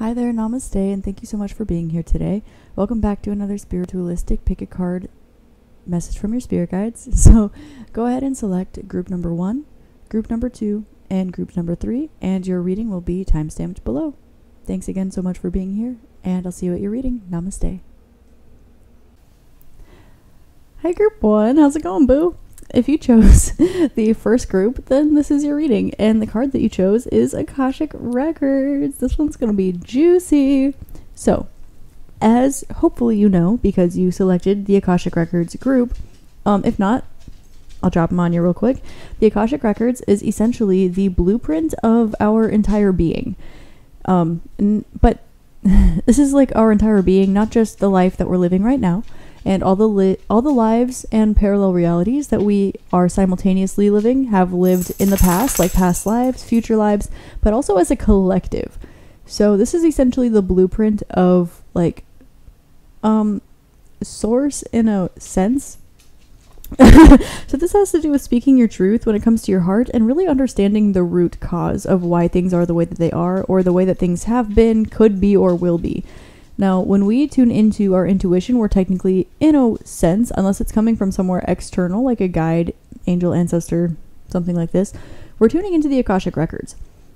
Hi there, namaste, and thank you so much for being here today. Welcome back to another Spiritualistik Pick a Card message from your spirit guides. So go ahead and select group number 1, group number 2, and group number 3, and your reading will be timestamped below. Thanks again so much for being here, and I'll see you at your reading. Namaste. Hi group 1, how's it going, boo? If you chose the first group, then this is your reading, and the card that you chose is Akashic Records. This one's going to be juicy. So, as hopefully you know, because you selected the Akashic Records group, if not, I'll drop them on you real quick. The Akashic Records is essentially the blueprint of our entire being. But this is like our entire being, not just the life that we're living right now, and all the lives and parallel realities that we are simultaneously living have lived in the past, like past lives, future lives, but also as a collective. So this is essentially the blueprint of like source in a sense. So this has to do with speaking your truth when it comes to your heart and really understanding the root cause of why things are the way that they are, or the way that things have been, could be, or will be. Now, when we tune into our intuition, we're technically, in a sense, unless it's coming from somewhere external, like a guide, angel, ancestor, something like this, we're tuning into the Akashic Records.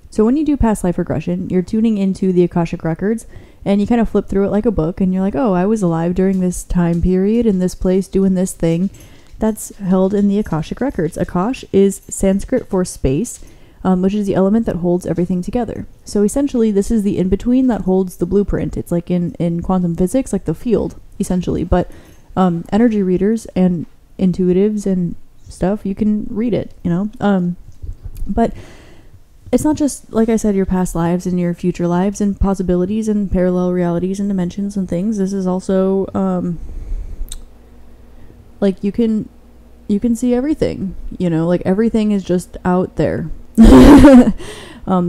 So when you do past life regression, you're tuning into the Akashic Records, and you kind of flip through it like a book, and you're like, oh, I was alive during this time period, in this place, doing this thing. That's held in the Akashic Records. Akash is Sanskrit for space, which is the element that holds everything together. So essentially, this is the in-between that holds the blueprint. It's like in quantum physics, like the field, essentially. But energy readers and intuitives and stuff, you can read it, you know? But it's not just, like I said, your past lives and your future lives and possibilities and parallel realities and dimensions and things. This is also, like, you can see everything, you know? Like, everything is just out there.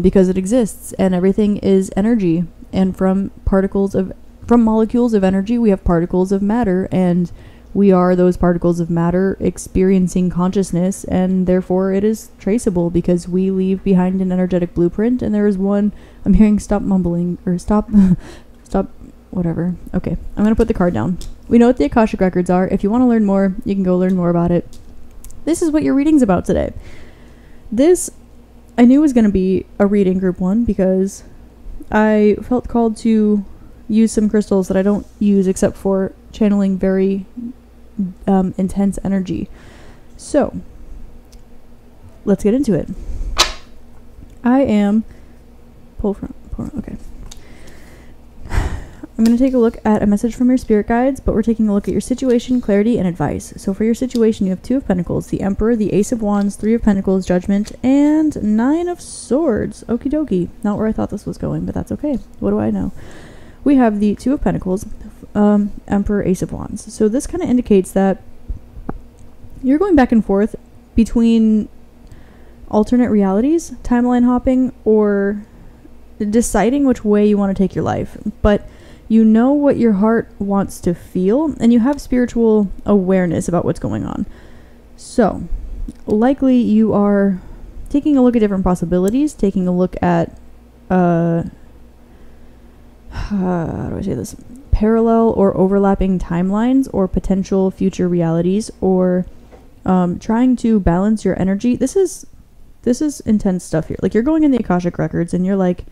Because it exists, and everything is energy, and from molecules of energy we have particles of matter, and we are those particles of matter experiencing consciousness, and therefore it is traceable because we leave behind an energetic blueprint. And there is one, I'm hearing stop mumbling, or stop whatever. Okay, I'm gonna put the card down. We know what the Akashic Records are. If you want to learn more, you can go learn more about it. This is what your reading's about today. This I knew it was going to be a reading group 1 because I felt called to use some crystals that I don't use except for channeling very intense energy. So, let's get into it. I am okay. I'm going to take a look at a message from your spirit guides, but we're taking a look at your situation, clarity, and advice. So for your situation, you have 2 of Pentacles, the Emperor, the Ace of Wands, 3 of Pentacles, Judgment, and 9 of Swords. Okie dokie. Not where I thought this was going, but that's okay. What do I know? We have the 2 of Pentacles, Emperor, Ace of Wands. So this kind of indicates that you're going back and forth between alternate realities, timeline hopping, or deciding which way you want to take your life. But you know what your heart wants to feel, and you have spiritual awareness about what's going on. So, likely you are taking a look at different possibilities, taking a look at, how do I say this? Parallel or overlapping timelines or potential future realities, or trying to balance your energy. This is intense stuff here. Like, you're going in the Akashic Records, and you're like,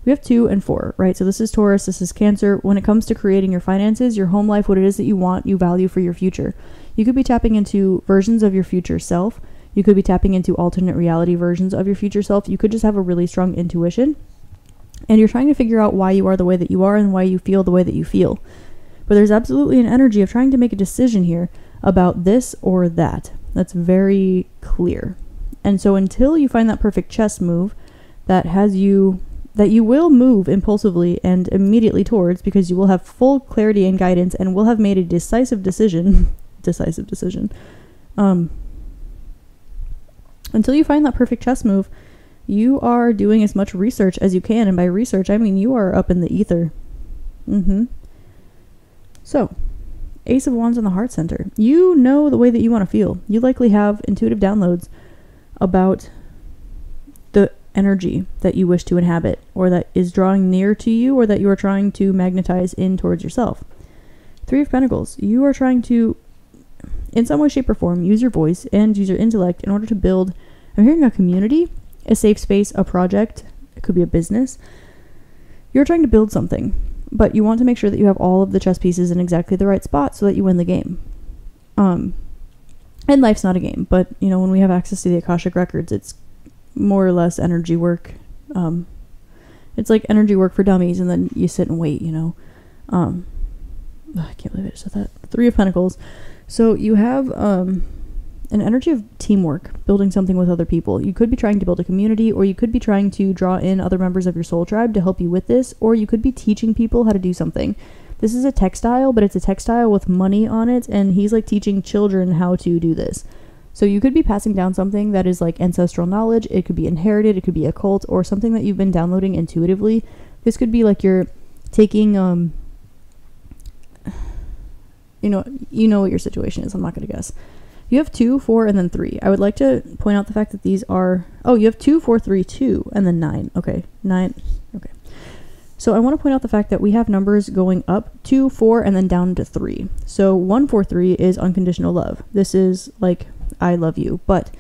we have 2 and 4, right? So this is Taurus, this is Cancer. When it comes to creating your finances, your home life, what it is that you want, you value for your future. You could be tapping into versions of your future self. You could be tapping into alternate reality versions of your future self. You could just have a really strong intuition. And you're trying to figure out why you are the way that you are and why you feel the way that you feel. But there's absolutely an energy of trying to make a decision here about this or that. That's very clear. And so until you find that perfect chess move that you will move impulsively and immediately towards, because you will have full clarity and guidance and will have made a decisive decision, until you find that perfect chess move, you are doing as much research as you can. And by research, I mean you are up in the ether. So, Ace of Wands in the heart center. You know the way that you want to feel. You likely have intuitive downloads about the energy that you wish to inhabit, or that is drawing near to you, or that you are trying to magnetize in towards yourself. Three of Pentacles. You are trying to, in some way, shape, or form, use your voice and use your intellect in order to build, I'm hearing a community, a safe space, a project. It could be a business. You're trying to build something, but you want to make sure that you have all of the chess pieces in exactly the right spot so that you win the game. And life's not a game, but, you know, when we have access to the Akashic Records, it's more or less energy work. It's like energy work for dummies, and then you sit and wait, you know. I can't believe I just said that. Three of Pentacles. So you have an energy of teamwork, building something with other people. You could be trying to build a community, or you could be trying to draw in other members of your soul tribe to help you with this, or you could be teaching people how to do something. This is a textile, but it's a textile with money on it, and he's like teaching children how to do this. So you could be passing down something that is like ancestral knowledge. It could be inherited, it could be occult, or something that you've been downloading intuitively. This could be like you're taking, you know what your situation is. I'm not going to guess. You have 2, 4, and then 3. I would like to point out the fact that these are, you have 2, 4, 3, 2, and then 9. Okay, 9. Okay. So I want to point out the fact that we have numbers going up 2, 4, and then down to 3. So 1, 4, 3 is unconditional love. This is like, I love you. But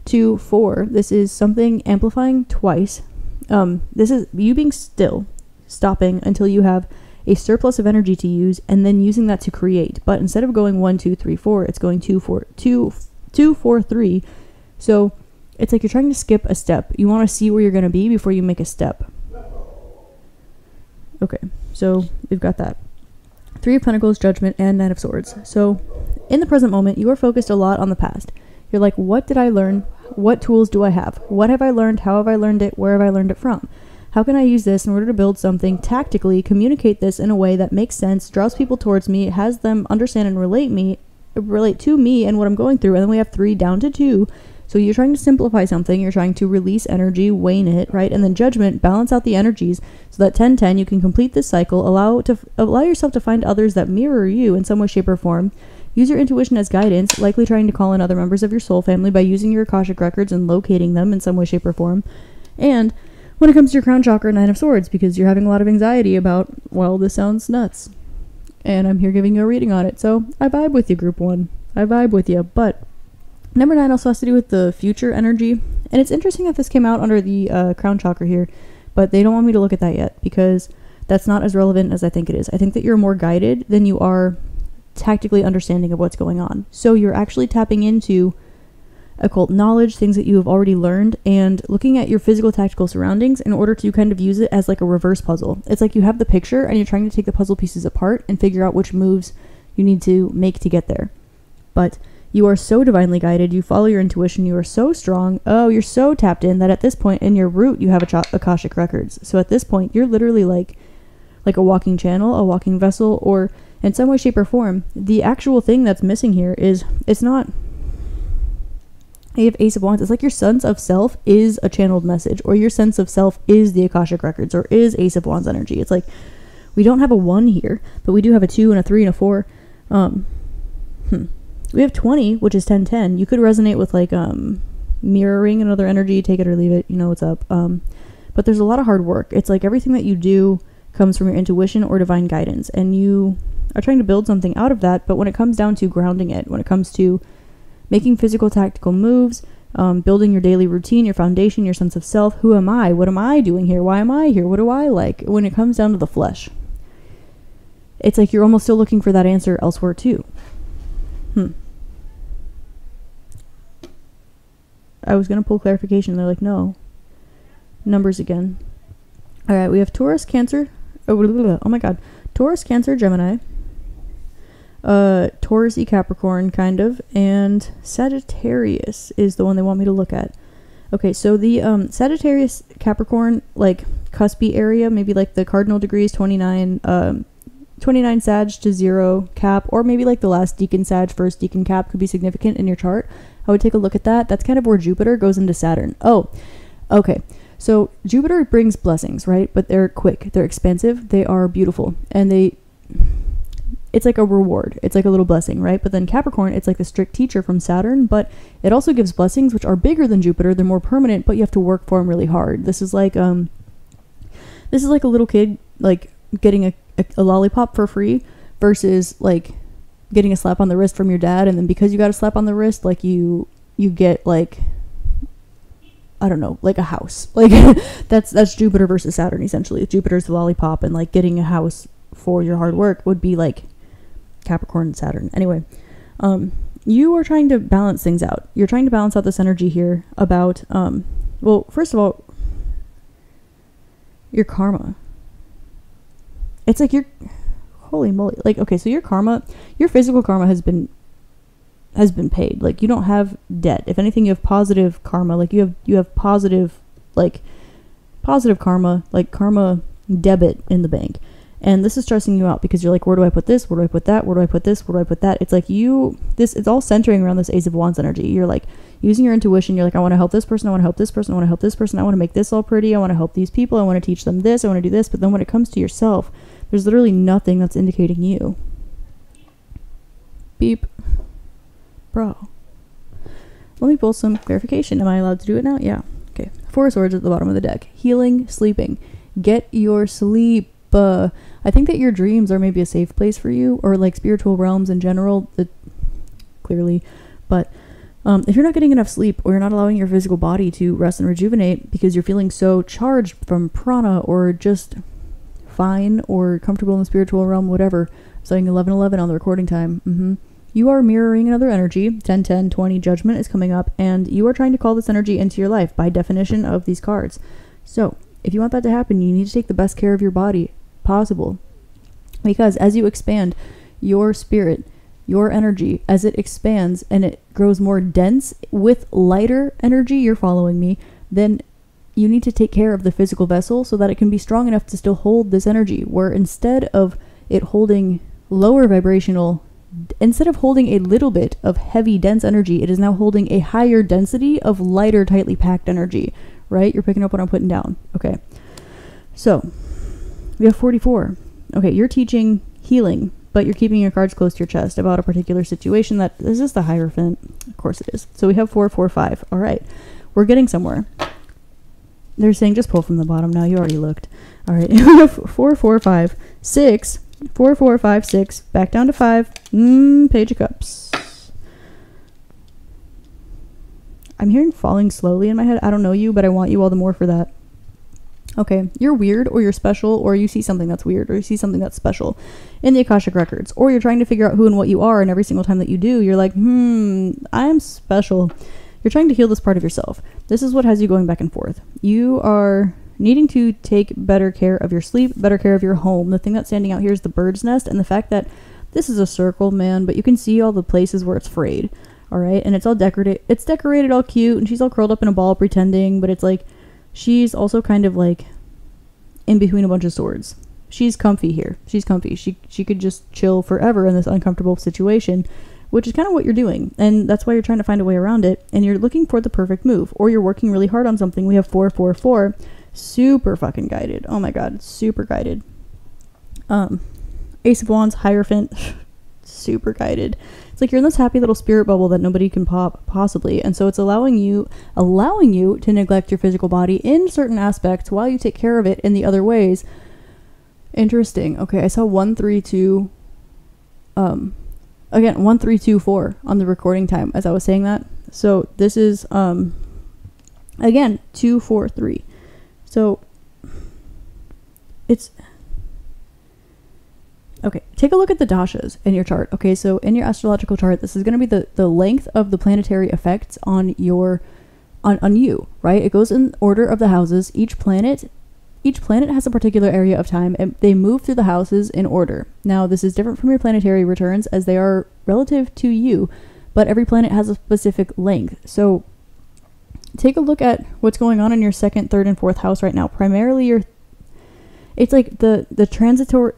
2, 4, this is something amplifying twice. This is you being still, stopping until you have a surplus of energy to use, and then using that to create. But instead of going 1, 2, 3, 4, it's going 2, 4, 2, 2, 4, 3. So it's like you're trying to skip a step. You want to see where you're going to be before you make a step. Okay, so we've got that. 3 of Pentacles, Judgment, and 9 of Swords. So in the present moment, you are focused a lot on the past. You're like, what did I learn? What tools do I have? What have I learned? How have I learned it? Where have I learned it from? How can I use this in order to build something tactically, communicate this in a way that makes sense, draws people towards me, has them understand and relate to me and what I'm going through? And then we have 3 down to 2. So you're trying to simplify something, you're trying to release energy, wane it, right? And then Judgment, balance out the energies so that 10-10, you can complete this cycle, allow yourself to find others that mirror you in some way, shape, or form. Use your intuition as guidance, likely trying to call in other members of your soul family by using your Akashic Records and locating them in some way, shape, or form. And when it comes to your crown chakra, 9 of Swords, because you're having a lot of anxiety about, well, this sounds nuts. And I'm here giving you a reading on it. So I vibe with you, group 1. I vibe with you, but number 9 also has to do with the future energy. And it's interesting that this came out under the crown chakra here, but they don't want me to look at that yet because that's not as relevant as I think it is. I think that you're more guided than you are tactically understanding of what's going on. So you're actually tapping into occult knowledge, things that you have already learned, and looking at your physical tactical surroundings in order to kind of use it as like a reverse puzzle. It's like you have the picture and you're trying to take the puzzle pieces apart and figure out which moves you need to make to get there. But you are so divinely guided, you follow your intuition, you are so strong, you're so tapped in that at this point in your root you have Akashic Records. So at this point you're literally like a walking channel, a walking vessel, or in some way, shape, or form. The actual thing that's missing here is, it's not, you have Ace of Wands, it's like your sense of self is a channeled message, or your sense of self is the Akashic Records, or is Ace of Wands energy. It's like, we don't have a 1 here, but we do have a 2 and a 3 and a 4. We have 20, which is 10-10. You could resonate with like mirroring another energy, take it or leave it, you know what's up. But there's a lot of hard work. It's like everything that you do comes from your intuition or divine guidance, and you are trying to build something out of that. But when it comes down to grounding it, when it comes to making physical tactical moves, building your daily routine, your foundation, your sense of self, who am I? What am I doing here? Why am I here? What do I like? When it comes down to the flesh, it's like you're almost still looking for that answer elsewhere too. I was going to pull clarification. They're like, no. Numbers again. All right, we have Taurus, Cancer. Oh my God. Taurus, Cancer, Gemini. Taurus-y Capricorn, kind of. And Sagittarius is the one they want me to look at. Okay, so the Sagittarius, Capricorn, like, cuspy area, maybe like the cardinal degrees, 29 Sag to 0 Cap, or maybe like the last Deacon Sag, first Deacon Cap could be significant in your chart. I would take a look at that. That's kind of where Jupiter goes into Saturn. Oh, okay. So Jupiter brings blessings, right? But they're quick, they're expansive, they are beautiful, and it's like a reward. It's like a little blessing, right? But then Capricorn, it's like the strict teacher from Saturn, but it also gives blessings which are bigger than Jupiter. They're more permanent, but you have to work for them really hard. This is like a little kid like getting a lollipop for free versus like getting a slap on the wrist from your dad, and then because you got a slap on the wrist, like you get like, I don't know, like a house. Like that's Jupiter versus Saturn essentially. Jupiter's the lollipop, and like getting a house for your hard work would be like Capricorn and Saturn. Anyway, you are trying to balance things out. You're trying to balance out this energy here about well, first of all, your karma. It's like your holy moly. Like, okay, so your karma, your physical karma has been paid. Like, you don't have debt. If anything, you have positive karma. Like, you have positive karma, like karma debit in the bank. And this is stressing you out because you're like, where do I put this? Where do I put that? Where do I put this? Where do I put that? It's like it's all centering around this Ace of Wands energy. You're like using your intuition. You're like, I want to help this person. I want to help this person. I want to help this person. I want to make this all pretty. I want to help these people. I want to teach them this. I want to do this. But then when it comes to yourself, there's literally nothing that's indicating you. Beep. Bro. Let me pull some clarification. Am I allowed to do it now? Yeah. Okay. 4 of Swords at the bottom of the deck. Healing, sleeping. Get your sleep. I think that your dreams are maybe a safe place for you, or like spiritual realms in general, clearly. But if you're not getting enough sleep, or you're not allowing your physical body to rest and rejuvenate because you're feeling so charged from prana, or just fine or comfortable in the spiritual realm, whatever. I'm saying 11:11 on the recording time. You are mirroring another energy. 10-10-20 Judgment is coming up, and you are trying to call this energy into your life by definition of these cards. So if you want that to happen, you need to take the best care of your body possible, because as you expand your spirit, your energy, as it expands and it grows more dense with lighter energy, you're following me, then you need to take care of the physical vessel so that it can be strong enough to still hold this energy, where instead of it holding lower vibrational, instead of holding a little bit of heavy dense energy, it is now holding a higher density of lighter tightly packed energy, right? You're picking up what I'm putting down. Okay, so we have 44. Okay, you're teaching healing, but you're keeping your cards close to your chest about a particular situation that is just the Hierophant. Of course it is. So we have 4, 4, 5. All right, we're getting somewhere. They're saying just pull from the bottom now. You already looked. All right, we have 4, 4, 5, 6. 4, 4, 5, 6. Back down to 5. Page of Cups. I'm hearing falling slowly in my head. I don't know you, but I want you all the more for that. Okay, you're weird, or you're special, or you see something that's weird, or you see something that's special in the Akashic Records, or you're trying to figure out who and what you are, and every single time that you do, you're like, I'm special. You're trying to heal this part of yourself. This is what has you going back and forth. You are needing to take better care of your sleep, better care of your home. The thing that's standing out here is the bird's nest, and the fact that this is a circle, man, but you can see all the places where it's frayed, all right? And it's all decorated. It's decorated all cute, and she's all curled up in a ball pretending, but it's like, she's also kind of like in between a bunch of swords. She's comfy here. She's comfy. She could just chill forever in this uncomfortable situation, which is kind of what you're doing. And that's why you're trying to find a way around it. And you're looking for the perfect move, or you're working really hard on something. We have 4, 4, 4. Super fucking guided. Oh my God. Super guided. Ace of Wands, Hierophant. Super guided. It's like you're in this happy little spirit bubble that nobody can pop possibly, and so it's allowing you to neglect your physical body in certain aspects while you take care of it in the other ways. Interesting. Okay, I saw 1, 3, 2 again 1, 3, 2, 4 on the recording time as I was saying that. So this is again 2, 4, 3. So it's okay, take a look at the dashas in your chart. Okay, so in your astrological chart, this is going to be the length of the planetary effects on your on you, right? It goes in order of the houses. Each planet has a particular area of time, and they move through the houses in order. Now, this is different from your planetary returns as they are relative to you, but every planet has a specific length. So take a look at what's going on in your 2nd, 3rd, and 4th house right now. Primarily it's like the transitional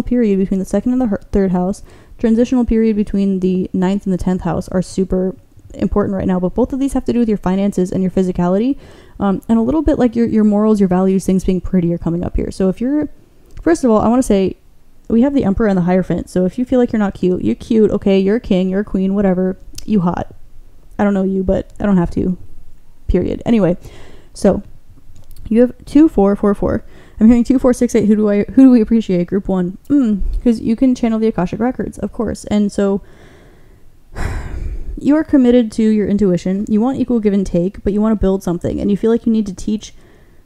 period between the 2nd and the 3rd house, transitional period between the 9th and the 10th house are super important right now, but both of these have to do with your finances and your physicality, and a little bit like your morals, your values, things being pretty are coming up here. So if you're, first of all, I want to say we have the Emperor and the Hierophant. So if you feel like you're not cute, you're cute. Okay, you're a king, you're a queen, whatever. You hot. I don't know you, but I don't have to. Period. Anyway, so you have 2, 4, 4, 4. I'm hearing 2, 4, 6, 8. Who do we appreciate? Group 1. Because you can channel the Akashic Records, of course. And so you are committed to your intuition. You want equal give and take, but you want to build something. And you feel like you need to teach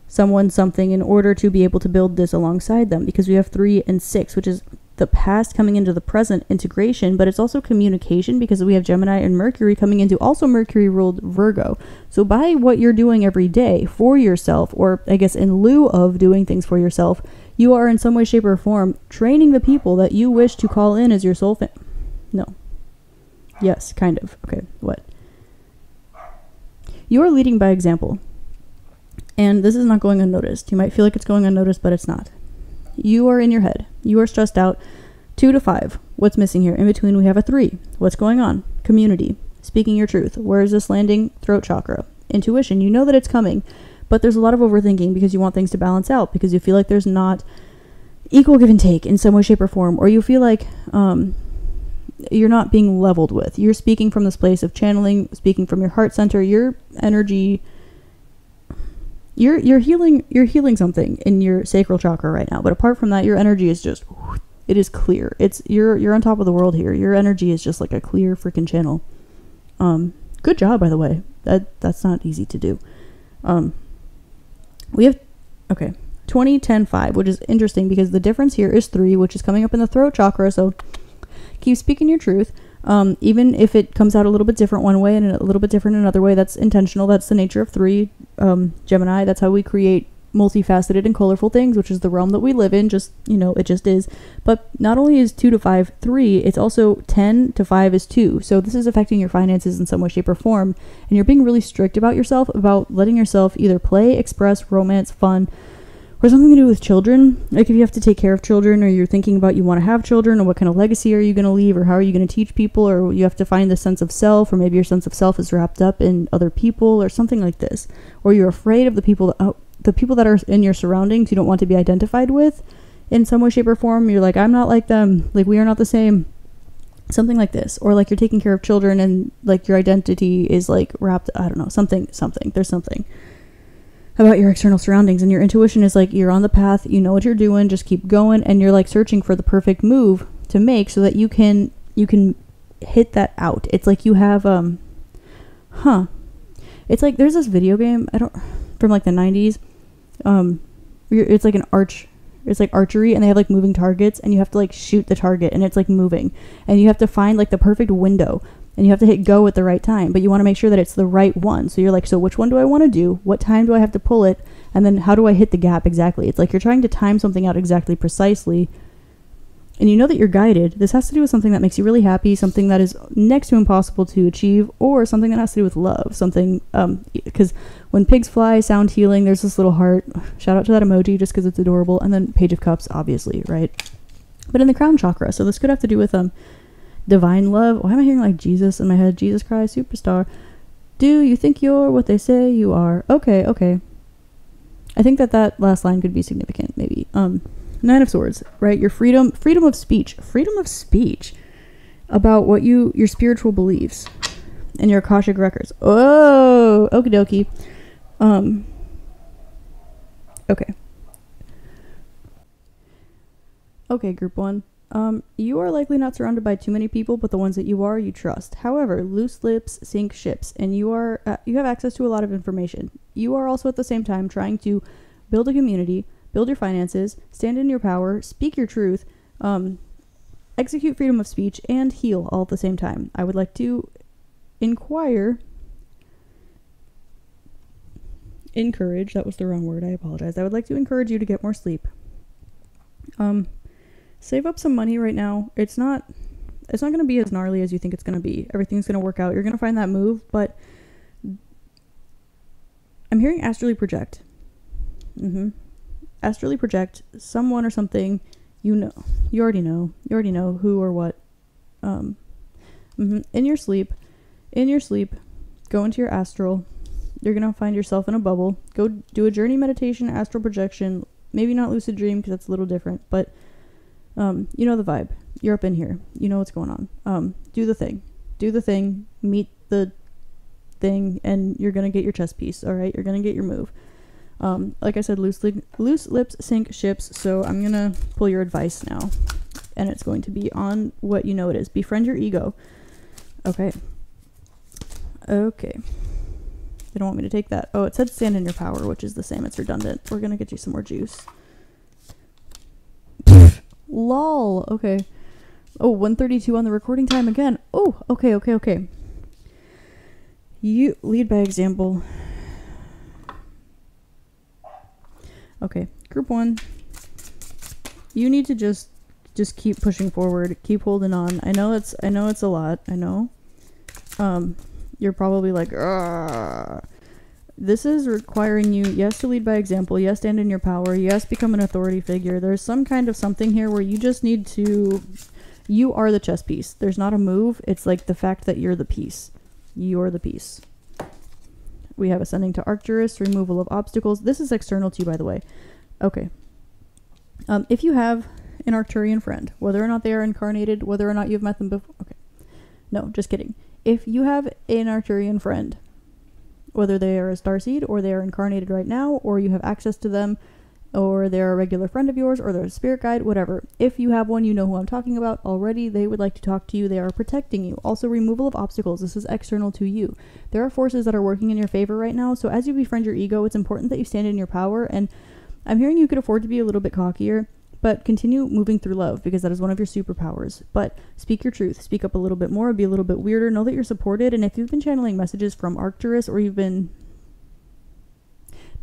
someone something in order to be able to build this alongside them. Because we have 3 and 6, which is the past coming into the present integration, but it's also communication because we have Gemini and Mercury coming into also Mercury ruled Virgo. So by what you're doing every day for yourself, or I guess in lieu of doing things for yourself, you are in some way, shape, or form training the people that you wish to call in as your soul No. Yes, kind of. Okay, what? You are leading by example. And this is not going unnoticed. You might feel like it's going unnoticed, but it's not. You are in your head. You are stressed out. 2 to 5. What's missing here? In between, we have a 3. What's going on? Community. Speaking your truth. Where is this landing? Throat chakra. Intuition. You know that it's coming, but there's a lot of overthinking because you want things to balance out, because you feel like there's not equal give and take in some way, shape, or form, or you feel like you're not being leveled with. You're speaking from this place of channeling, speaking from your heart center, your energy. You're healing something in your sacral chakra right now. But apart from that, your energy is just, it is clear. You're on top of the world here. Your energy is just like a clear freaking channel. Good job, by the way. That's not easy to do. We have 20, 10, 5, which is interesting because the difference here is 3, which is coming up in the throat chakra. So keep speaking your truth. Even if it comes out a little bit different one way and a little bit different another way, that's intentional. That's the nature of 3, Gemini. That's how we create multifaceted and colorful things, which is the realm that we live in. Just, it just is. But not only is 2 to 5 3, it's also 10 to 5 is 2. So this is affecting your finances in some way, shape, or form. And you're being really strict about yourself, about letting yourself either play, express, romance, fun, or something to do with children. Like if you have to take care of children, or you're thinking about you want to have children, or what kind of legacy are you going to leave, or how are you going to teach people, or you have to find the sense of self, or maybe your sense of self is wrapped up in other people, or something like this. Or you're afraid of the people that are in your surroundings you don't want to be identified with in some way, shape, or form. You're like, I'm not like them. Like, we are not the same. Something like this. Or like you're taking care of children and like your identity is like wrapped, I don't know, something. There's something about your external surroundings, and your intuition is like, you're on the path, you know what you're doing, just keep going, and you're like searching for the perfect move to make so that you can hit that out. It's like you have it's like there's this video game from like the 90s. It's like it's like archery, and they have like moving targets, and you have to like shoot the target, and it's like moving, and you have to find like the perfect window, and you have to hit go at the right time, but you want to make sure that it's the right one. So you're like, so which one do I want to do? What time do I have to pull it? And then how do I hit the gap exactly? It's like you're trying to time something out exactly precisely. And you know that you're guided. This has to do with something that makes you really happy, something that is next to impossible to achieve, or something that has to do with love. Something, because when pigs fly, sound healing, there's this little heart. Shout out to that emoji just because it's adorable. And then Page of Cups, obviously, right? But in the crown chakra. So this could have to do with divine love. Why am I hearing like Jesus in my head? Jesus Christ, superstar. Do you think you're what they say you are? Okay. I think that last line could be significant, maybe. 9 of Swords, right? Your freedom of speech about what your spiritual beliefs and your Akashic records. Oh, okie dokie. Okay, group 1. You are likely not surrounded by too many people, but the ones that you are, you trust. However, loose lips sink ships, and you have access to a lot of information. You are also at the same time trying to build a community, build your finances, stand in your power, speak your truth, execute freedom of speech, and heal all at the same time. I would like to encourage, that was the wrong word, I apologize. I would like to encourage you to get more sleep. Save up some money right now. It's not going to be as gnarly as you think it's going to be. Everything's going to work out. You're going to find that move, but I'm hearing astrally project. Astrally project someone or something. You already know who or what. In your sleep, go into your astral. You're going to find yourself in a bubble. Go do a journey meditation, astral projection. Maybe not lucid dream because that's a little different, but You know the vibe. You're up in here. You know what's going on. Do the thing. Do the thing. Meet the thing, and you're gonna get your chess piece. All right, you're gonna get your move. Like I said, loose lips sink ships. So I'm gonna pull your advice now, and it's going to be on what you know it is. Befriend your ego. Okay. Okay. They don't want me to take that. Oh, it said stand in your power, which is the same. It's redundant. We're gonna get you some more juice. Lol. Okay. Oh, 1:32 on the recording time again. Oh, okay. You lead by example. Okay, group 1. You need to just keep pushing forward, keep holding on. I know it's a lot. I know. You're probably like, "Argh." This is requiring you, yes, to lead by example, yes, stand in your power, yes, become an authority figure. There's some kind of something here where you just need to, you are the chess piece. There's not a move. It's like the fact that you're the piece. You're the piece. We have ascending to Arcturus, removal of obstacles. This is external to you, by the way. Okay. If you have an Arcturian friend, whether or not they are incarnated, whether or not you've met them before. Okay. No, just kidding. If you have an Arcturian friend, whether they are a starseed or they are incarnated right now, or you have access to them, or they're a regular friend of yours, or they're a spirit guide, whatever. If you have one, you know who I'm talking about already. They would like to talk to you. They are protecting you. Also, removal of obstacles. This is external to you. There are forces that are working in your favor right now. So as you befriend your ego, it's important that you stand in your power. And I'm hearing you could afford to be a little bit cockier, but continue moving through love, because that is one of your superpowers. But speak your truth. Speak up a little bit more. Be a little bit weirder. Know that you're supported. And if you've been channeling messages from Arcturus, or you've been...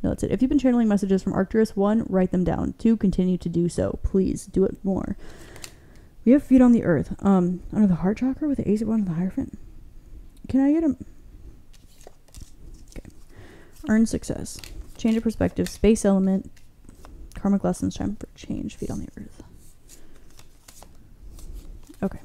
No, that's it. If you've been channeling messages from Arcturus, 1, write them down. 2, continue to do so. Please do it more. We have feet on the earth. Under the heart chakra with the ace of one of the Hierophant. Can I get him? Okay. Earn success. Change of perspective. Space element. Karmic lessons. Time for change. Feet on the earth. Okay.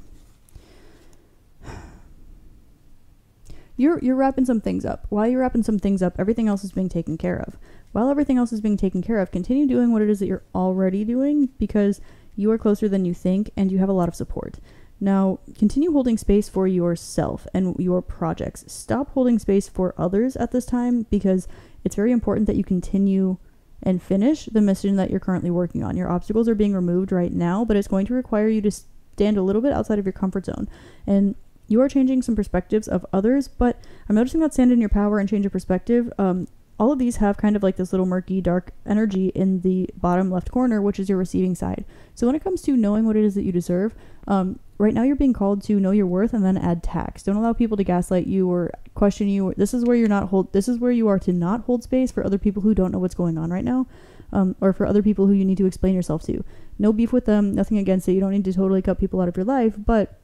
You're wrapping some things up. While you're wrapping some things up, everything else is being taken care of. While everything else is being taken care of, continue doing what it is that you're already doing, because you are closer than you think and you have a lot of support. Now, continue holding space for yourself and your projects. Stop holding space for others at this time, because it's very important that you continue and finish the mission that you're currently working on. Your obstacles are being removed right now, but it's going to require you to stand a little bit outside of your comfort zone. And you are changing some perspectives of others, but I'm noticing that stand in your power and change of perspective. All of these have kind of like this little murky, dark energy in the bottom left corner, which is your receiving side. So when it comes to knowing what it is that you deserve, right now you're being called to know your worth and then add tax. Don't allow people to gaslight you or question you. This is where this is where you are to not hold space for other people who don't know what's going on right now, or for other people who you need to explain yourself to. No beef with them, nothing against it. You don't need to totally cut people out of your life, but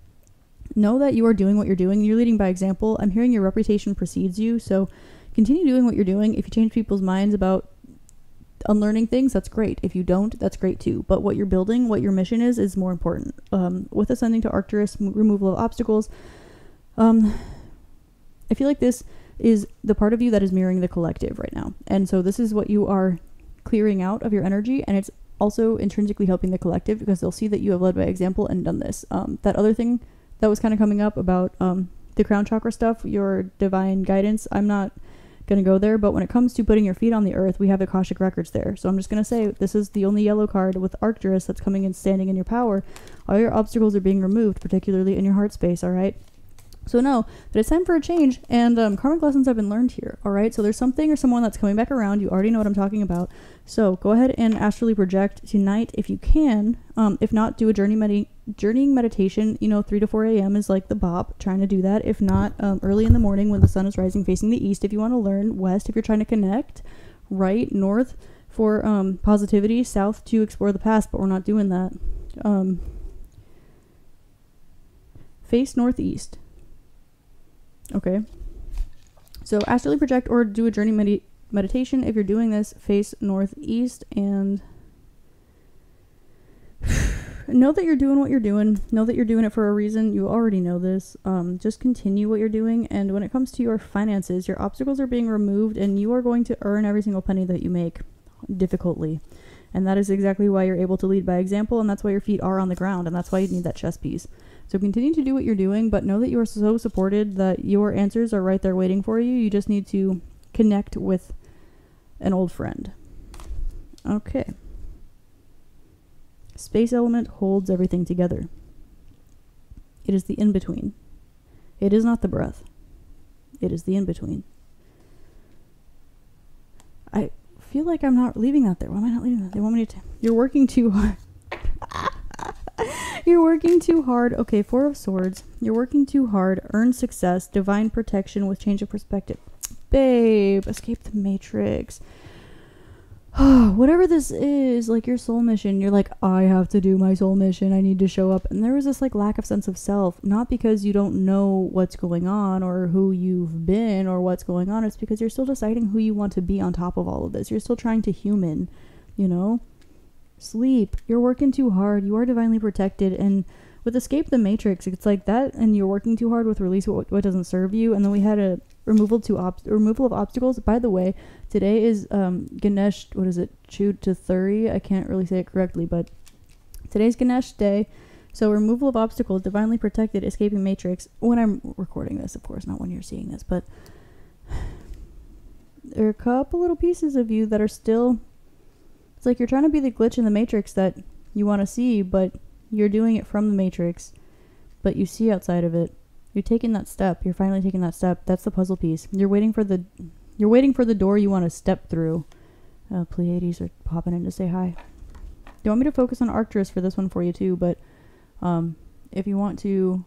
know that you are doing what you're doing. You're leading by example. I'm hearing your reputation precedes you, so continue doing what you're doing. If you change people's minds about unlearning things, that's great. If you don't, that's great too. But what you're building, what your mission is more important. With ascending to Arcturus, removal of obstacles, I feel like this is the part of you that is mirroring the collective right now. And so this is what you are clearing out of your energy, and it's also intrinsically helping the collective, because they'll see that you have led by example and done this. That other thing that was kind of coming up about the crown chakra stuff, your divine guidance, I'm not going to go there, but when it comes to putting your feet on the earth, we have Akashic records there. So I'm just going to say this is the only yellow card with Arcturus that's coming in standing in your power. All your obstacles are being removed, particularly in your heart space, all right? So know that it's time for a change, and karmic lessons have been learned here, all right? So there's something or someone that's coming back around. You already know what I'm talking about. So go ahead and astrally project tonight if you can. If not, do a journeying meditation. 3 to 4 a.m. is like the bop. Trying to do that. If not, early in the morning when the sun is rising facing the east if you want to learn. West if you're trying to connect. Right, north for positivity. South to explore the past, but we're not doing that. Face northeast. Okay, so astrally project or do a journey meditation. If you're doing this, face northeast, and know that you're doing what you're doing. Know that you're doing it for a reason. You already know this. Just continue what you're doing. And when it comes to your finances, your obstacles are being removed, and you are going to earn every single penny that you make difficultly. And that is exactly why you're able to lead by example, and that's why your feet are on the ground, and that's why you need that chest piece. So continue to do what you're doing, but know that you are so supported, that your answers are right there waiting for you. You just need to connect with an old friend. Okay. Space element holds everything together. It is the in-between. It is not the breath. It is the in-between. I feel like I'm not leaving that there. Why am I not leaving that? They want me to... You're working too hard. You're working too hard. Okay, Four of Swords. You're working too hard. Earn success. Divine protection with change of perspective. Babe, escape the matrix. Whatever this is, like your soul mission, you're like, I have to do my soul mission. I need to show up. And there was this like lack of sense of self. Not because you don't know what's going on or who you've been or what's going on. It's because you're still deciding who you want to be on top of all of this. You're still trying to human, you know? Sleep. You're working too hard. You are divinely protected. And with escape the matrix, it's like that, and you're working too hard with release what doesn't serve you. And then we had a removal of obstacles. By the way, today is Ganesh, what is it, Chaturthi? I can't really say it correctly, but today's Ganesh day. So removal of obstacles, divinely protected, escaping matrix. When I'm recording this, of course, not when you're seeing this, but there are a couple little pieces of you that are still... It's like you're trying to be the glitch in the matrix that you want to see, but you're doing it from the matrix, but you see outside of it. You're taking that step. You're finally taking that step. That's the puzzle piece. You're waiting for the door you want to step through. Pleiades are popping in to say hi. You want me to focus on Arcturus for this one for you too, but if you want to,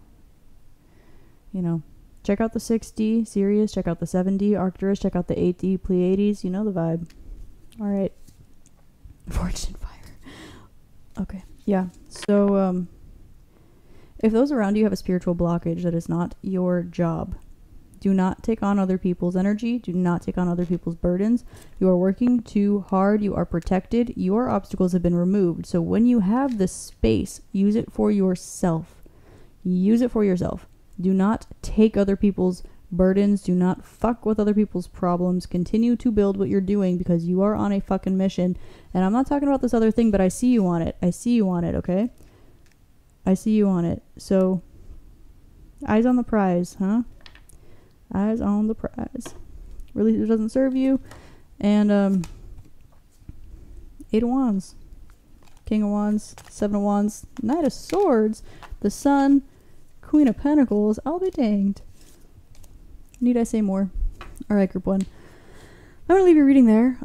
you know, check out the 6D Sirius, check out the 7D Arcturus, check out the 8D Pleiades. You know the vibe. All right. Forged in fire. Okay. Yeah. So, if those around you have a spiritual blockage, that is not your job. Do not take on other people's energy. Do not take on other people's burdens. You are working too hard. You are protected. Your obstacles have been removed. So when you have this space, use it for yourself. Use it for yourself. Do not take other people's burdens. Do not fuck with other people's problems. Continue to build what you're doing because you are on a fucking mission. And I'm not talking about this other thing, but I see you on it. I see you on it, okay? I see you on it. So, eyes on the prize, huh? Eyes on the prize. Release what doesn't serve you. And, 8 of Wands. King of Wands. 7 of Wands. Knight of Swords. The Sun. Queen of Pentacles. I'll be danged. Need I say more? Alright, group 1. I'm gonna leave your reading there.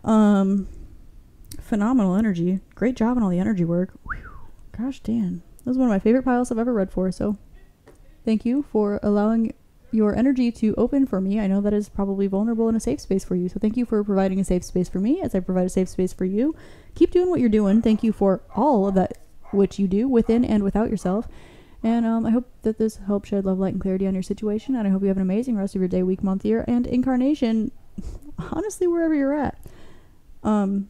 Phenomenal energy. Great job on all the energy work. Whew. Gosh damn. That was one of my favorite piles I've ever read for, so thank you for allowing your energy to open for me. I know that is probably vulnerable in a safe space for you, so thank you for providing a safe space for me as I provide a safe space for you. Keep doing what you're doing. Thank you for all of that which you do within and without yourself. And I hope that this helps shed love, light, and clarity on your situation, and I hope you have an amazing rest of your day, week, month, year, and incarnation, honestly, wherever you're at. Go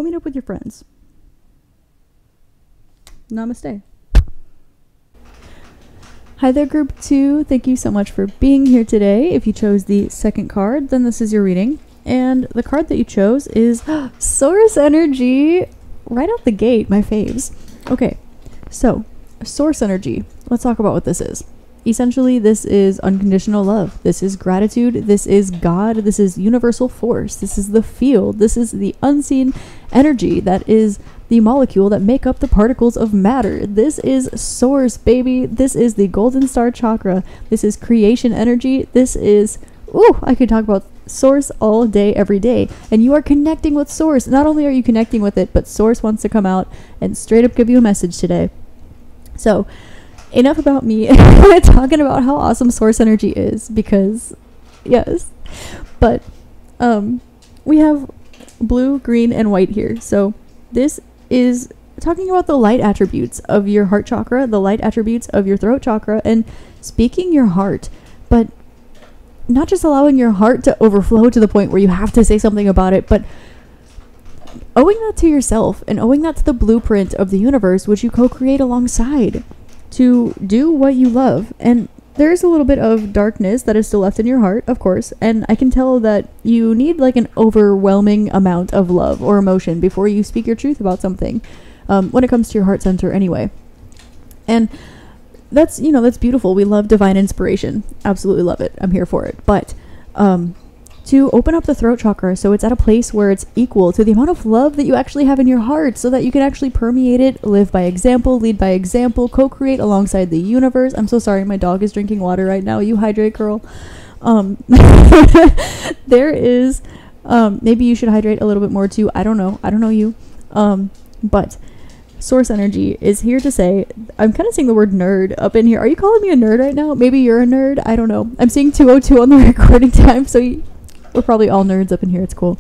meet up with your friends. Namaste. Hi there, group 2. Thank you so much for being here today. If you chose the second card, then this is your reading. And the card that you chose is Source Energy. Right out the gate, my faves. Okay, so Source Energy. Let's talk about what this is. Essentially, this is unconditional love. This is gratitude. This is God. This is universal force. This is the field. This is the unseen energy that is the molecule that make up the particles of matter. This is source, baby. This is the golden star chakra. This is creation energy. This is, ooh, I could talk about source all day, every day. And you are connecting with source. Not only are you connecting with it, but source wants to come out and straight up give you a message today. So, enough about me talking about how awesome source energy is, because yes, but we have blue, green, and white here. So this is talking about the light attributes of your heart chakra, the light attributes of your throat chakra, and speaking your heart, but not just allowing your heart to overflow to the point where you have to say something about it, but owing that to yourself and owing that to the blueprint of the universe, which you co-create alongside, to do what you love. And there is a little bit of darkness that is still left in your heart, of course, and I can tell that you need like an overwhelming amount of love or emotion before you speak your truth about something, when it comes to your heart center anyway. And that's, that's beautiful. We love divine inspiration. Absolutely love it. I'm here for it. But to open up the throat chakra so it's at a place where it's equal to the amount of love that you actually have in your heart, so that you can actually permeate it, live by example, lead by example, co-create alongside the universe. I'm so sorry, my dog is drinking water right now. You hydrate, girl. There is, maybe you should hydrate a little bit more too. I don't know you. But source energy is here to say, I'm kind of seeing the word nerd up in here. Are you calling me a nerd right now? Maybe you're a nerd. I don't know. I'm seeing 202 on the recording time, so we're probably all nerds up in here. It's cool.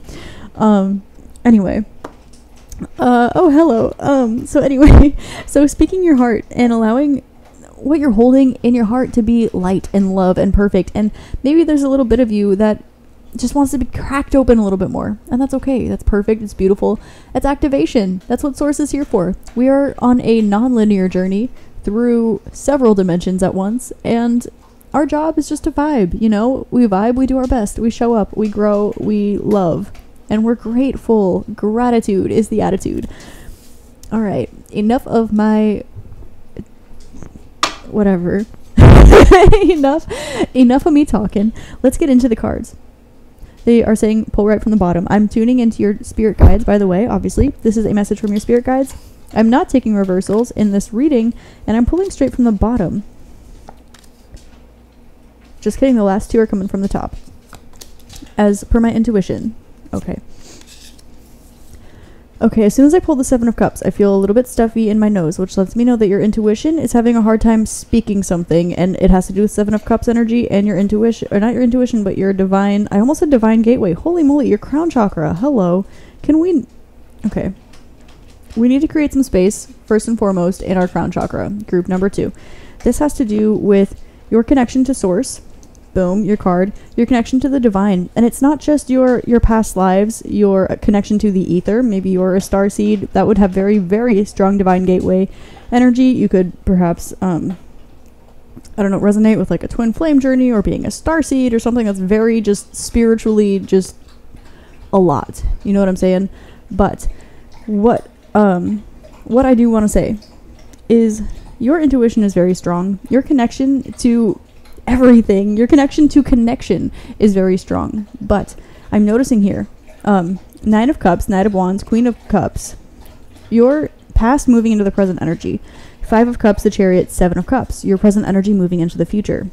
Anyway. Oh, hello. So anyway, so speaking your heart and allowing what you're holding in your heart to be light and love and perfect. And maybe there's a little bit of you that just wants to be cracked open a little bit more. And that's okay. That's perfect. It's beautiful. It's activation. That's what Source is here for. We are on a non-linear journey through several dimensions at once. And our job is just to vibe, we vibe, we do our best, we show up, we grow, we love, and we're grateful. Gratitude is the attitude. All right, enough of my whatever. enough of me talking. Let's get into the cards. They are saying pull right from the bottom. I'm tuning into your spirit guides, by the way. Obviously, this is a message from your spirit guides. I'm not taking reversals in this reading, and I'm pulling straight from the bottom. Just kidding, the last two are coming from the top, as per my intuition. Okay, as soon as I pull the Seven of Cups, I feel a little bit stuffy in my nose, which lets me know that your intuition is having a hard time speaking something, and it has to do with Seven of Cups energy and your intuition, or not your intuition, but your divine, I almost said divine gateway. Holy moly, your crown chakra. Hello. Okay. We need to create some space, first and foremost, in our crown chakra, group number 2. This has to do with your connection to source. Boom, your card, your connection to the divine. And it's not just your past lives, your connection to the ether. Maybe you're a star seed that would have very, very strong divine gateway energy. You could perhaps, resonate with like a twin flame journey, or being a star seed, or something that's very just spiritually just a lot. You know what I'm saying? But what I do want to say is your intuition is very strong. Your connection to everything, your connection to connection is very strong. But I'm noticing here, Nine of Cups, Knight of Wands, Queen of Cups, your past moving into the present energy. 5 of Cups, the Chariot, 7 of Cups, your present energy moving into the future.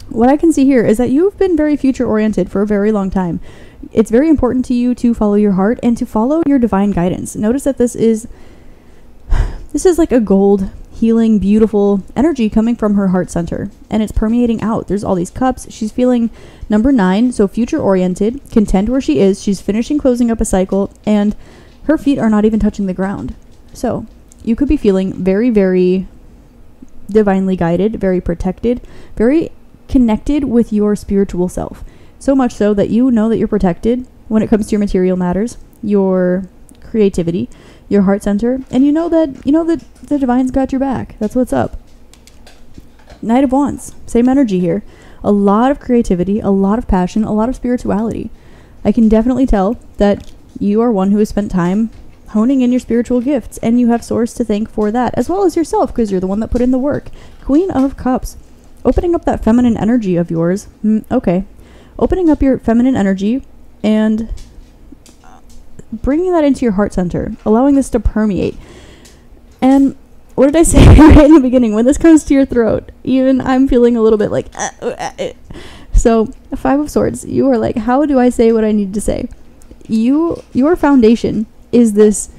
What I can see here is that you've been very future oriented for a very long time. It's very important to you to follow your heart and to follow your divine guidance. Notice that this is like a gold, healing, beautiful energy coming from her heart center, and it's permeating out. There's all these cups. She's feeling number 9, so future oriented, content where she is. She's finishing closing up a cycle, and her feet are not even touching the ground. So you could be feeling very, very divinely guided, very protected, very connected with your spiritual self. So much so that you know that you're protected when it comes to your material matters, your creativity, your heart center, and you know that the divine's got your back. That's what's up. Knight of Wands, same energy here. A lot of creativity, a lot of passion, a lot of spirituality. I can definitely tell that you are one who has spent time honing in your spiritual gifts, and you have Source to thank for that, as well as yourself, because you're the one that put in the work. Queen of Cups, opening up that feminine energy of yours. Okay. Opening up your feminine energy and bringing that into your heart center, allowing this to permeate. And what did I say right in the beginning? When this comes to your throat, even I'm feeling a little bit like, So, 5 of Swords, you are like, how do I say what I need to say? Your foundation is this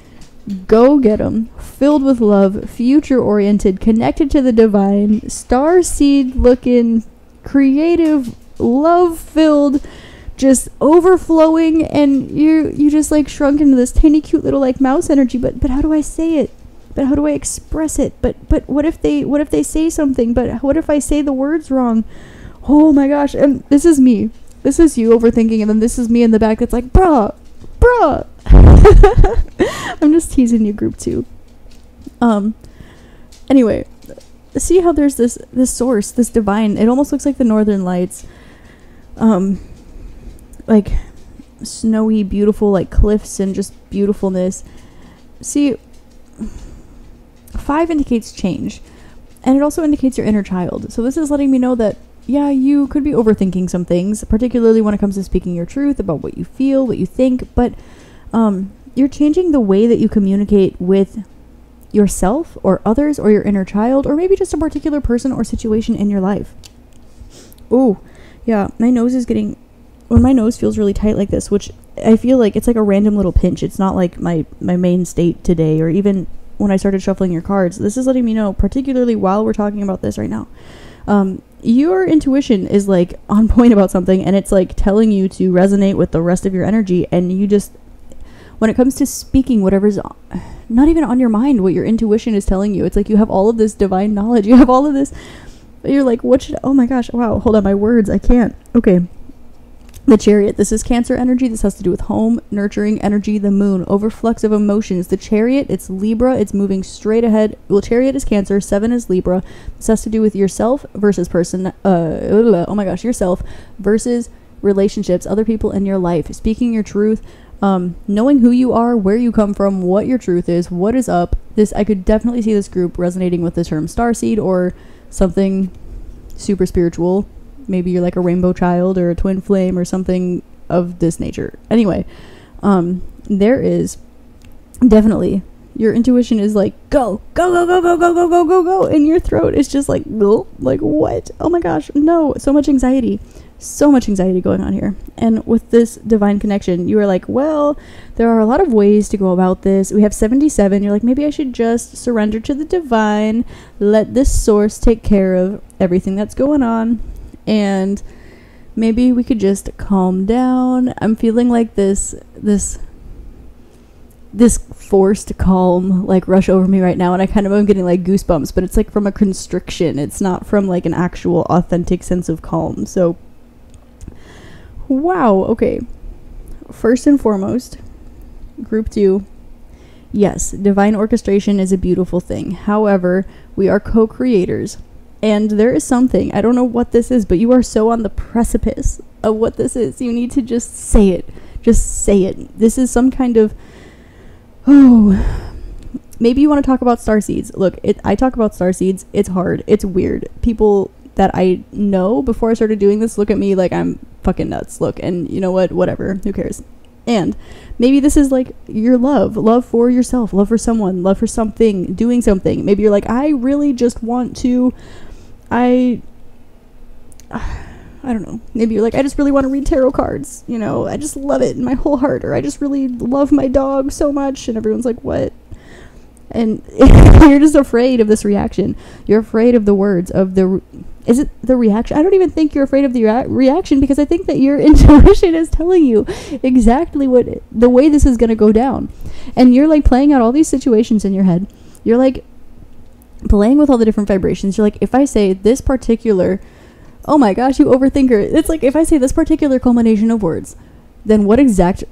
go get 'em, filled with love, future oriented, connected to the divine, star seed looking, creative, love filled, just overflowing, and you just like shrunk into this tiny cute little like mouse energy. But how do I say it? But how do I express it? But what if they say something? But what if I say the words wrong? Oh my gosh. And this is me. This is you overthinking, and then this is me in the back that's like, bruh. I'm just teasing you, group 2. Anyway, see how there's this source, this divine. It almost looks like the Northern Lights. Like snowy, beautiful, like cliffs and just beautifulness. See, 5 indicates change, and it also indicates your inner child. So this is letting me know that, yeah, you could be overthinking some things, particularly when it comes to speaking your truth about what you feel, what you think, but you're changing the way that you communicate with yourself or others or your inner child, or maybe just a particular person or situation in your life. Oh, yeah, my nose is getting... When my nose feels really tight like this, which I feel like it's like a random little pinch. It's not like my main state today, or even when I started shuffling your cards. This is letting me know, particularly while we're talking about this right now, your intuition is like on point about something, and it's like telling you to resonate with the rest of your energy. And you just, when it comes to speaking whatever's not even on your mind, what your intuition is telling you, it's like you have all of this divine knowledge. You have all of this, but you're like, what should, oh my gosh, wow, hold on, my words, I can't. Okay. The Chariot, this is Cancer energy. This has to do with home, nurturing energy, the moon, overflux of emotions. The Chariot, it's Libra, it's moving straight ahead. Well, Chariot is Cancer, 7 is Libra. This has to do with yourself versus person, oh my gosh, yourself versus relationships, other people in your life, speaking your truth, knowing who you are, where you come from, what your truth is, what is up. This, I could definitely see this group resonating with the term starseed or something super spiritual. Maybe you're like a rainbow child or a twin flame or something of this nature. Anyway, there is definitely, your intuition is like, go, go, go, go, go, go, go, go, go, go. And your throat is just like what? Oh my gosh, no, so much anxiety going on here. And with this divine connection, you are like, well, there are a lot of ways to go about this. We have 77. You're like, maybe I should just surrender to the divine, let this source take care of everything that's going on. And maybe we could just calm down. I'm feeling like this forced calm like rush over me right now, and I kind of am getting like goosebumps, but it's like from a constriction. It's not from like an actual authentic sense of calm. So wow, okay. First and foremost, group 2. Yes, divine orchestration is a beautiful thing. However, we are co-creators. And there is something, I don't know what this is, but you are so on the precipice of what this is. You need to just say it. Just say it. This is some kind of, maybe you want to talk about starseeds. Look, I talk about starseeds. It's hard. It's weird. People that I know before I started doing this look at me like I'm fucking nuts. Look, and you know what? Whatever. Who cares? And maybe this is like your love for yourself, love for someone, love for something, doing something. Maybe you're like, I really just want to... I don't know. Maybe you're like, I just really want to read tarot cards. You know, I just love it in my whole heart. Or I just really love my dog so much. And everyone's like, what? And you're just afraid of this reaction. You're afraid of the words of the... Is it the reaction? I don't even think you're afraid of the reaction, because I think that your intuition is telling you exactly the way this is going to go down. And you're like playing out all these situations in your head. You're like playing with all the different vibrations. You're like, if I say this particular, oh my gosh, you overthinker. It's like, if I say this particular culmination of words, then what exact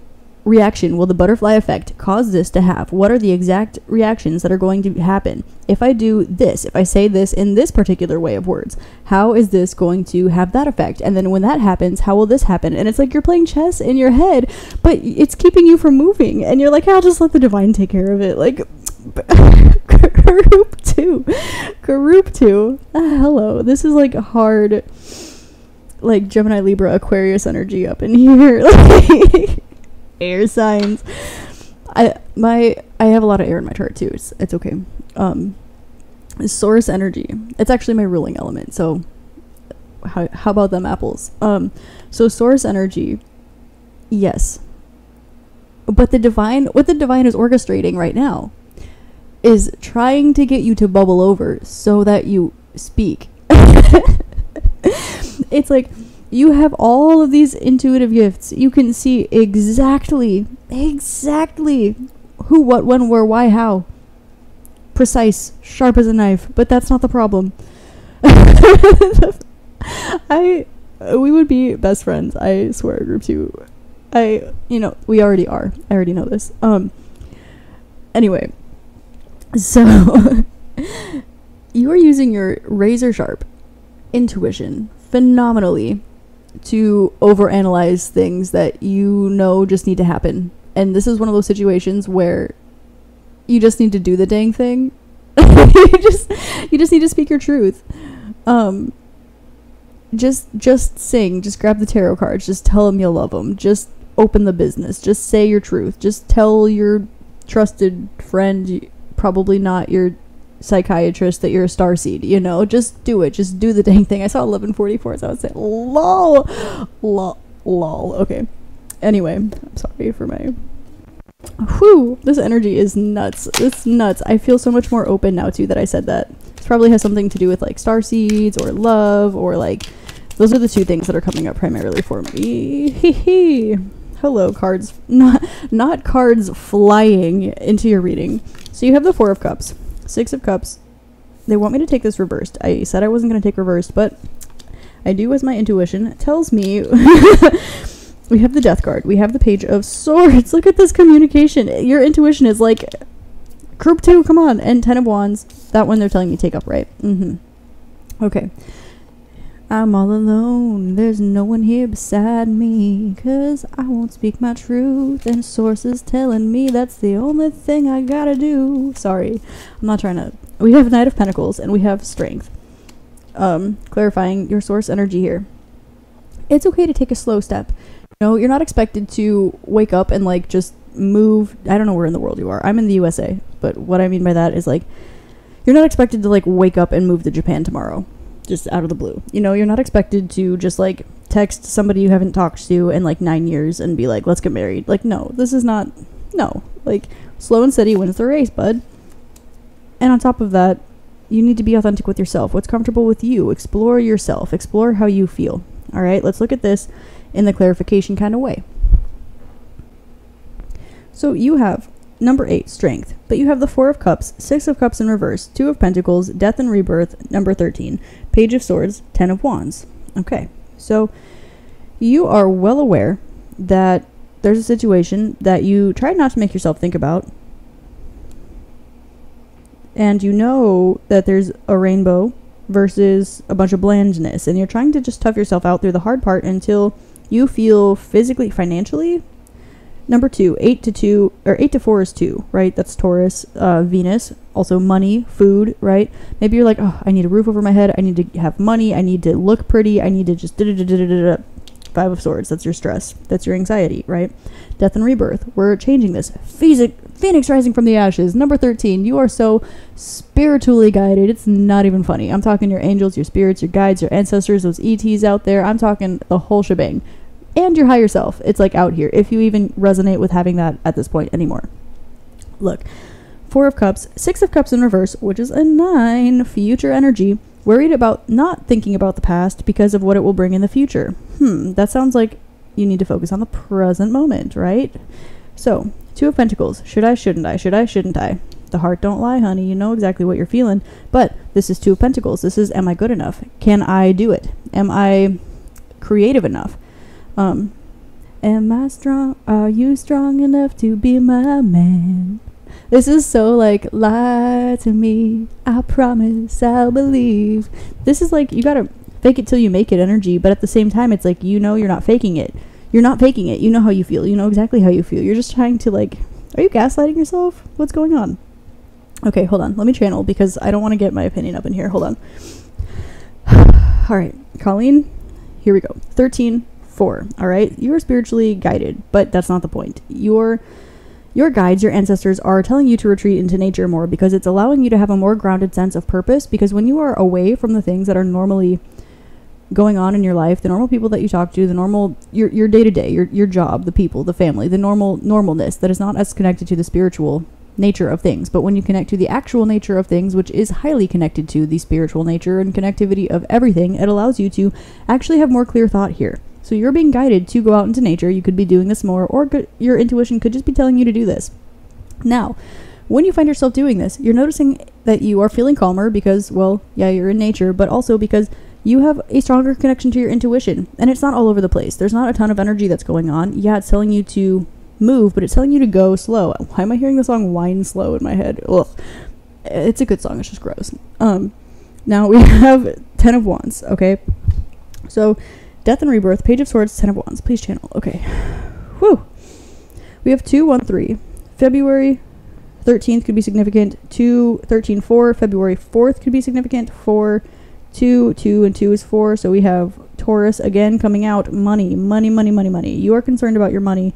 reaction will the butterfly effect cause this to have? What are the exact reactions that are going to happen? If I do this, if I say this in this particular way of words, how is this going to have that effect? And then when that happens, how will this happen? And it's like you're playing chess in your head, but it's keeping you from moving. And you're like, I'll just let the divine take care of it. Like, group 2. Hello. This is like hard, like Gemini, Libra, Aquarius energy up in here. Like, air signs. I have a lot of air in my chart too. It's okay. Source energy. It's actually my ruling element. So how about them apples? So source energy. Yes. But what the divine is orchestrating right now is trying to get you to bubble over so that you speak. It's like you have all of these intuitive gifts. You can see exactly who, what, when, where, why, how. Precise, sharp as a knife, but that's not the problem. We would be best friends, I swear, group 2. We already are. I already know this. Anyway, so you are using your razor sharp intuition phenomenally to overanalyze things that you know just need to happen. And this is one of those situations where you just need to do the dang thing. you just need to speak your truth. Just sing, just grab the tarot cards, just tell them you love them, just open the business, just say your truth, just tell your trusted friend, probably not your psychiatrist, that you're a starseed, you know, just do it, just do the dang thing. I saw 1144, so I would say lol. Okay, anyway, I'm sorry for my this energy is nuts. It's nuts. I feel so much more open now too that I said that. This probably has something to do with like starseeds or love, or like those are the two things that are coming up primarily for me. Hello, cards. Not cards flying into your reading. So you have the Four of Cups, Six of Cups. They want me to take this reversed. I said I wasn't going to take reversed, but I do, as my intuition tells me. We have the Death card. We have the Page of Swords. Look at this communication. Your intuition is like, group 2, come on. And 10 of Wands. That one they're telling me take up, right? Okay. I'm all alone. There's no one here beside me, 'cause I won't speak my truth, and sources telling me that's the only thing I gotta do. Sorry. I'm not trying to... We have Knight of Pentacles, and we have Strength. Clarifying your source energy here. It's okay to take a slow step. No, you're not expected to wake up and like just move. I don't know where in the world you are. I'm in the USA, but what I mean by that is like you're not expected to like wake up and move to Japan tomorrow, just out of the blue. You know, you're not expected to just like text somebody you haven't talked to in like 9 years and be like, let's get married. Like, no, this is not. No, like slow and steady wins the race, bud. And on top of that, you need to be authentic with yourself. What's comfortable with you? Explore yourself. Explore how you feel. All right, let's look at this in the clarification kind of way. So you have number 8, Strength, but you have the Four of Cups, Six of Cups in reverse, Two of Pentacles, Death and Rebirth, number 13, Page of Swords, 10 of Wands. Okay, so you are well aware that there's a situation that you try not to make yourself think about, and you know that there's a rainbow versus a bunch of blandness, and you're trying to just tough yourself out through the hard part until you feel physically, financially. Number 2, 8 to 2, or 8 to 4 is 2, right? That's Taurus, Venus, also money, food, right? Maybe you're like, oh, I need a roof over my head, I need to have money, I need to look pretty, I need to just da-da-da-da-da-da. 5 of Swords, that's your stress, that's your anxiety, right? Death and Rebirth, we're changing this. Phoenix rising from the ashes, number 13, you are so spiritually guided, it's not even funny. I'm talking your angels, your spirits, your guides, your ancestors, those ETs out there, I'm talking the whole shebang. And your higher self, it's like out here, if you even resonate with having that at this point anymore. Look, Four of Cups, Six of Cups in reverse, which is a 9, future energy, worried about not thinking about the past because of what it will bring in the future. That sounds like you need to focus on the present moment, right? So, Two of Pentacles, should I, shouldn't I, should I, shouldn't I? The heart don't lie, honey, you know exactly what you're feeling, but this is Two of Pentacles, this is, am I good enough? Can I do it? Am I creative enough? Am I strong? Are you strong enough to be my man? This is so like, lie to me, I promise I'll believe. This is like, you gotta fake it till you make it energy, but at the same time, it's like, you know, you're not faking it. You're not faking it. You know how you feel. You know exactly how you feel. You're just trying to like, are you gaslighting yourself? What's going on? Okay, hold on. Let me channel because I don't want to get my opinion up in here. Hold on. All right, Colleen, here we go. 13. 4, all right? You are spiritually guided, but that's not the point. Your guides, your ancestors are telling you to retreat into nature more because it's allowing you to have a more grounded sense of purpose, because when you are away from the things that are normally going on in your life, the normal people that you talk to, the normal, your day-to-day, your job, the people, the family, the normalness that is not as connected to the spiritual nature of things. But when you connect to the actual nature of things, which is highly connected to the spiritual nature and connectivity of everything, it allows you to actually have more clear thought here. So you're being guided to go out into nature. You could be doing this more, or your intuition could just be telling you to do this. Now, when you find yourself doing this, you're noticing that you are feeling calmer because, well, yeah, you're in nature, but also because you have a stronger connection to your intuition, and it's not all over the place. There's not a ton of energy that's going on. Yeah, it's telling you to move, but it's telling you to go slow. Why am I hearing the song Wine Slow in my head? Ugh. It's a good song, it's just gross. Now we have 10 of Wands, okay? So, Death and Rebirth, Page of Swords, 10 of Wands. Please channel. Okay. Whew. We have 2, 1, 3. February 13th could be significant. 2, 13, 4. February 4th could be significant. 4, 2, 2, and 2 is 4. So we have Taurus again coming out. Money, money, money, money, money. You are concerned about your money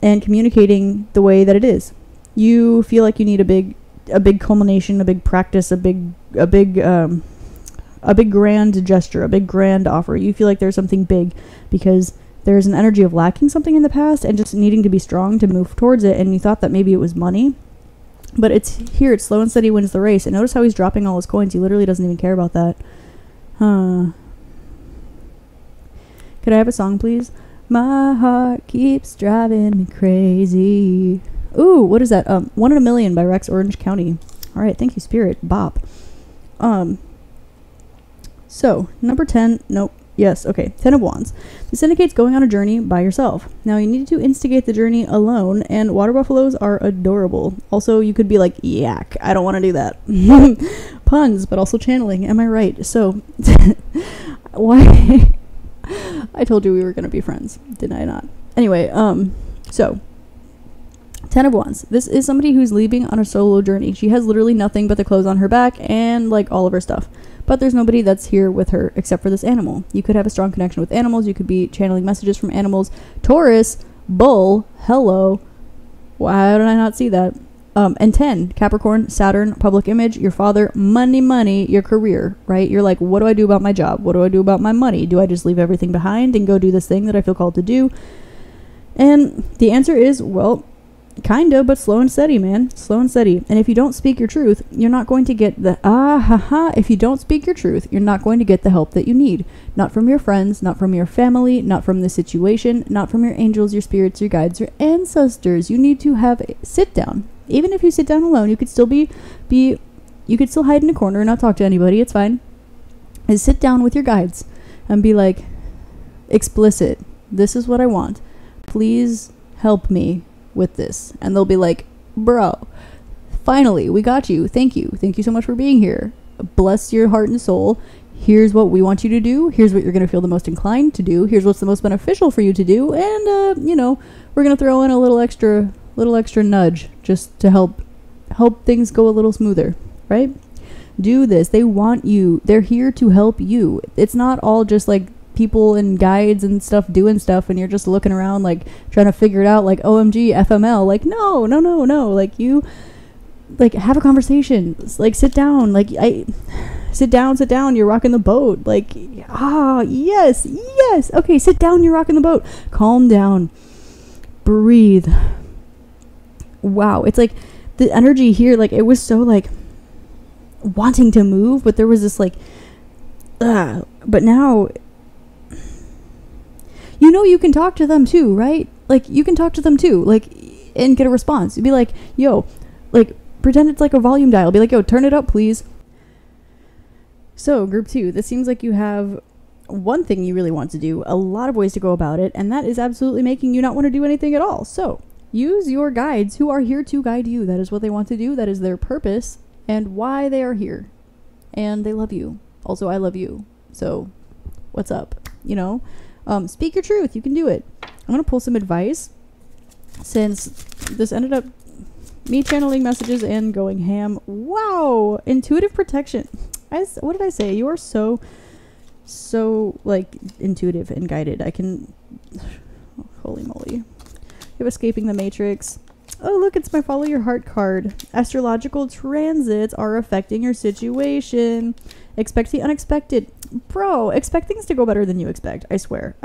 and communicating the way that it is. You feel like you need a big culmination, a big practice, a big grand gesture, a big grand offer. You feel like there's something big because there's an energy of lacking something in the past and just needing to be strong to move towards it, and you thought that maybe it was money. But it's here, it's slow and steady wins the race. And notice how he's dropping all his coins. He literally doesn't even care about that. Could I have a song, please? My heart keeps driving me crazy. Ooh, what is that? 1 in a Million by Rex Orange County. All right, thank you, Spirit. Bop. So, number 10. Nope. Yes, okay. 10 of Wands. This indicates going on a journey by yourself. Now, you need to instigate the journey alone, and water buffaloes are adorable. Also, you could be like, yak. I don't want to do that. Puns, but also channeling. Am I right? So, why... I told you we were going to be friends, didn't I not? Anyway, so, 10 of Wands. This is somebody who's leaving on a solo journey. She has literally nothing but the clothes on her back and, like, all of her stuff. But there's nobody that's here with her except for this animal. You could have a strong connection with animals. You could be channeling messages from animals. Taurus, bull, hello. Why did I not see that? And 10, Capricorn, Saturn, public image, your father, money, money, your career, right? You're like, what do I do about my job? What do I do about my money? Do I just leave everything behind and go do this thing that I feel called to do? And the answer is, well, kinda, but slow and steady, man. Slow and steady. And if you don't speak your truth, you're not going to get the if you don't speak your truth, you're not going to get the help that you need. Not from your friends, not from your family, not from the situation, not from your angels, your spirits, your guides, your ancestors. You need to have a sit down. Even if you sit down alone, you could still you could still hide in a corner and not talk to anybody. It's fine. Is sit down with your guides and be like, explicit. This is what I want. Please help me with this. And they'll be like, bro, finally, we got you. Thank you. Thank you so much for being here. Bless your heart and soul. Here's what we want you to do. Here's what you're going to feel the most inclined to do. Here's what's the most beneficial for you to do. And, we're going to throw in a little extra nudge just to help things go a little smoother, right? Do this. They want you. They're here to help you. It's not all just like people and guides and stuff doing stuff and you're just looking around like trying to figure it out like OMG FML. Like no. Like you like have a conversation. Like sit down. Sit down, you're rocking the boat. Like yes. Okay, sit down, you're rocking the boat. Calm down. Breathe. Wow, it's like the energy here, like it was so like wanting to move, but there was this like but now you can talk to them too, right? Like you can talk to them too, like, and get a response. You'd be like, yo, like pretend it's like a volume dial. Be like, yo, turn it up please. So group 2, this seems like you have one thing you really want to do, a lot of ways to go about it, and that is absolutely making you not want to do anything at all. So use your guides who are here to guide you. That is what they want to do. That is their purpose and why they are here. And they love you. Also, I love you. So what's up? Speak your truth. You can do it. I'm going to pull some advice since this ended up me channeling messages and going ham. Wow. Intuitive protection. What did I say? You are so like intuitive and guided. I can, holy moly. You have Escaping the Matrix. Oh, look, it's my Follow Your Heart card. Astrological transits are affecting your situation. Expect the unexpected. Bro, expect things to go better than you expect. I swear.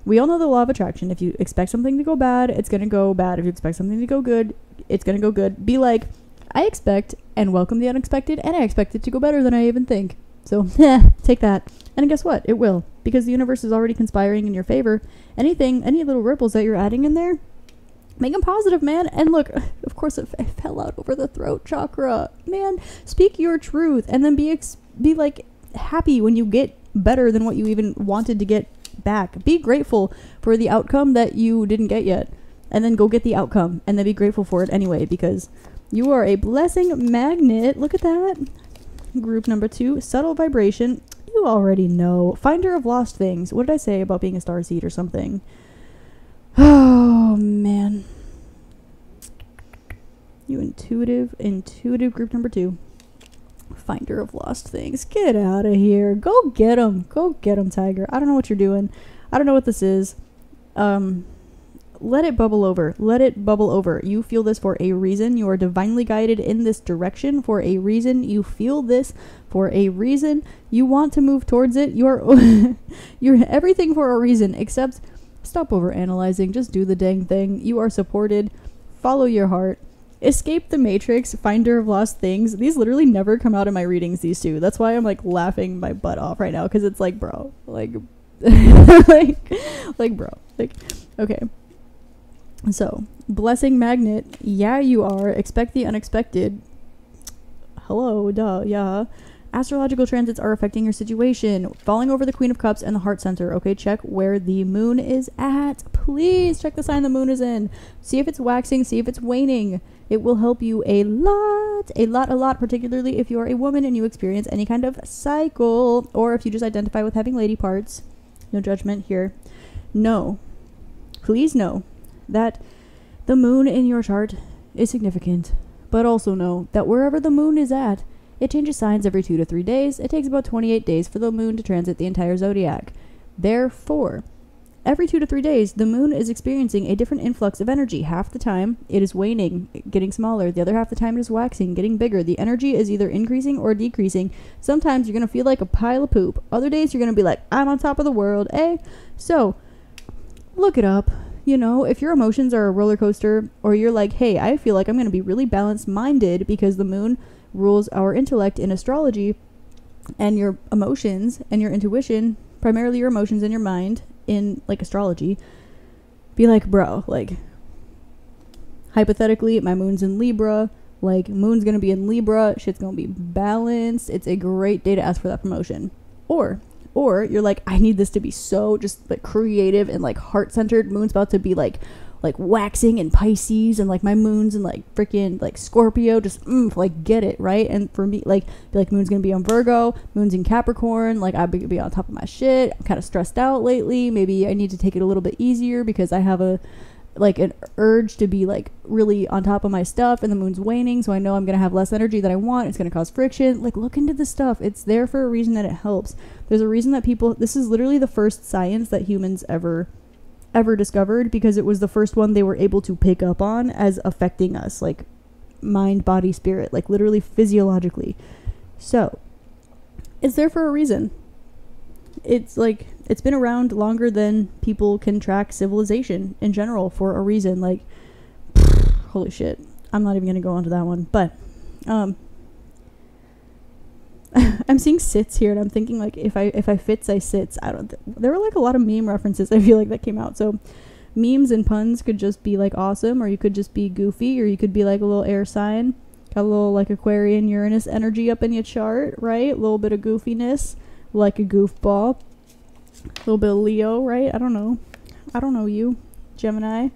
We all know the law of attraction. If you expect something to go bad, it's going to go bad. If you expect something to go good, it's going to go good. Be like, I expect and welcome the unexpected, and I expect it to go better than I even think. So, take that. And guess what? It will. Because the universe is already conspiring in your favor. Any little ripples that you're adding in there, make them positive, man. And look, of course, it fell out over the throat chakra. Man, speak your truth. And then be like happy when you get better than what you even wanted to get back. Be grateful for the outcome that you didn't get yet. And then go get the outcome. And then be grateful for it anyway. Because you are a blessing magnet. Look at that. Group number 2, subtle vibration. You already know. Finder of lost things. What did I say about being a starseed or something? Oh, man. You intuitive group number 2. Finder of lost things. Get out of here. Go get them. Go get them, Tiger. I don't know what you're doing. I don't know what this is. Let it bubble over. Let it bubble over. You feel this for a reason. You are divinely guided in this direction for a reason. You feel this for a reason. You want to move towards it. You're everything for a reason, except stop over analyzing. Just do the dang thing. You are supported. Follow your heart. Escape the Matrix, Finder of Lost Things. These literally never come out in my readings, these two. That's why I'm like laughing my butt off right now, because it's like, bro, like, like, bro, like, okay. So, Blessing Magnet, yeah, you are. Expect the unexpected. Hello, duh, yeah. Astrological transits are affecting your situation. Falling over the Queen of Cups and the Heart Center. Okay, check where the moon is at. Please check the sign the moon is in. See if it's waxing, see if it's waning. It will help you a lot, particularly if you are a woman and you experience any kind of cycle, or if you just identify with having lady parts. No judgment here. No. Please know that the moon in your chart is significant, but also know that wherever the moon is at, it changes signs every 2 to 3 days. It takes about 28 days for the moon to transit the entire zodiac. Therefore, every 2 to 3 days, the moon is experiencing a different influx of energy. Half the time, it is waning, getting smaller. The other half the time, it is waxing, getting bigger. The energy is either increasing or decreasing. Sometimes you're going to feel like a pile of poop. Other days, you're going to be like, I'm on top of the world, eh? So, look it up. You know, if your emotions are a roller coaster, or you're like, hey, I feel like I'm going to be really balanced-minded because the moon rules our intellect in astrology, and your emotions and your intuition, primarily your emotions and your mind in, like, astrology, be like, bro, like, hypothetically, my moon's in Libra, like, moon's going to be in Libra, shit's going to be balanced. It's a great day to ask for that promotion. Or you're like, I need this to be so just like creative and like heart-centered. Moon's about to be like waxing in Pisces, and like my moon's in like freaking like Scorpio, just like get it right. And for me, like, be like, moon's gonna be on Virgo, moon's in Capricorn, like I'd be on top of my shit. I'm kind of stressed out lately. Maybe I need to take it a little bit easier because I have an urge to be like really on top of my stuff, and the moon's waning, so I know I'm gonna have less energy than I want. It's gonna cause friction. Like, look into this stuff. It's there for a reason that it helps. There's a reason that this is literally the first science that humans ever discovered, because it was the first one they were able to pick up on as affecting us, like mind, body, spirit, like literally physiologically. So it's there for a reason. It's like, it's been around longer than people can track civilization in general for a reason. Like, holy shit. I'm not even going to go on to that one. But, I'm seeing sits here, and I'm thinking, like, if I fits, I sits. There were, like, a lot of meme references, I feel like, that came out. So, memes and puns could just be, like, awesome, or you could just be goofy, or you could be, like, a little air sign. Got a little, like, Aquarian Uranus energy up in your chart, right? A little bit of goofiness, like a goofball. A little bit of Leo, right? I don't know you, Gemini.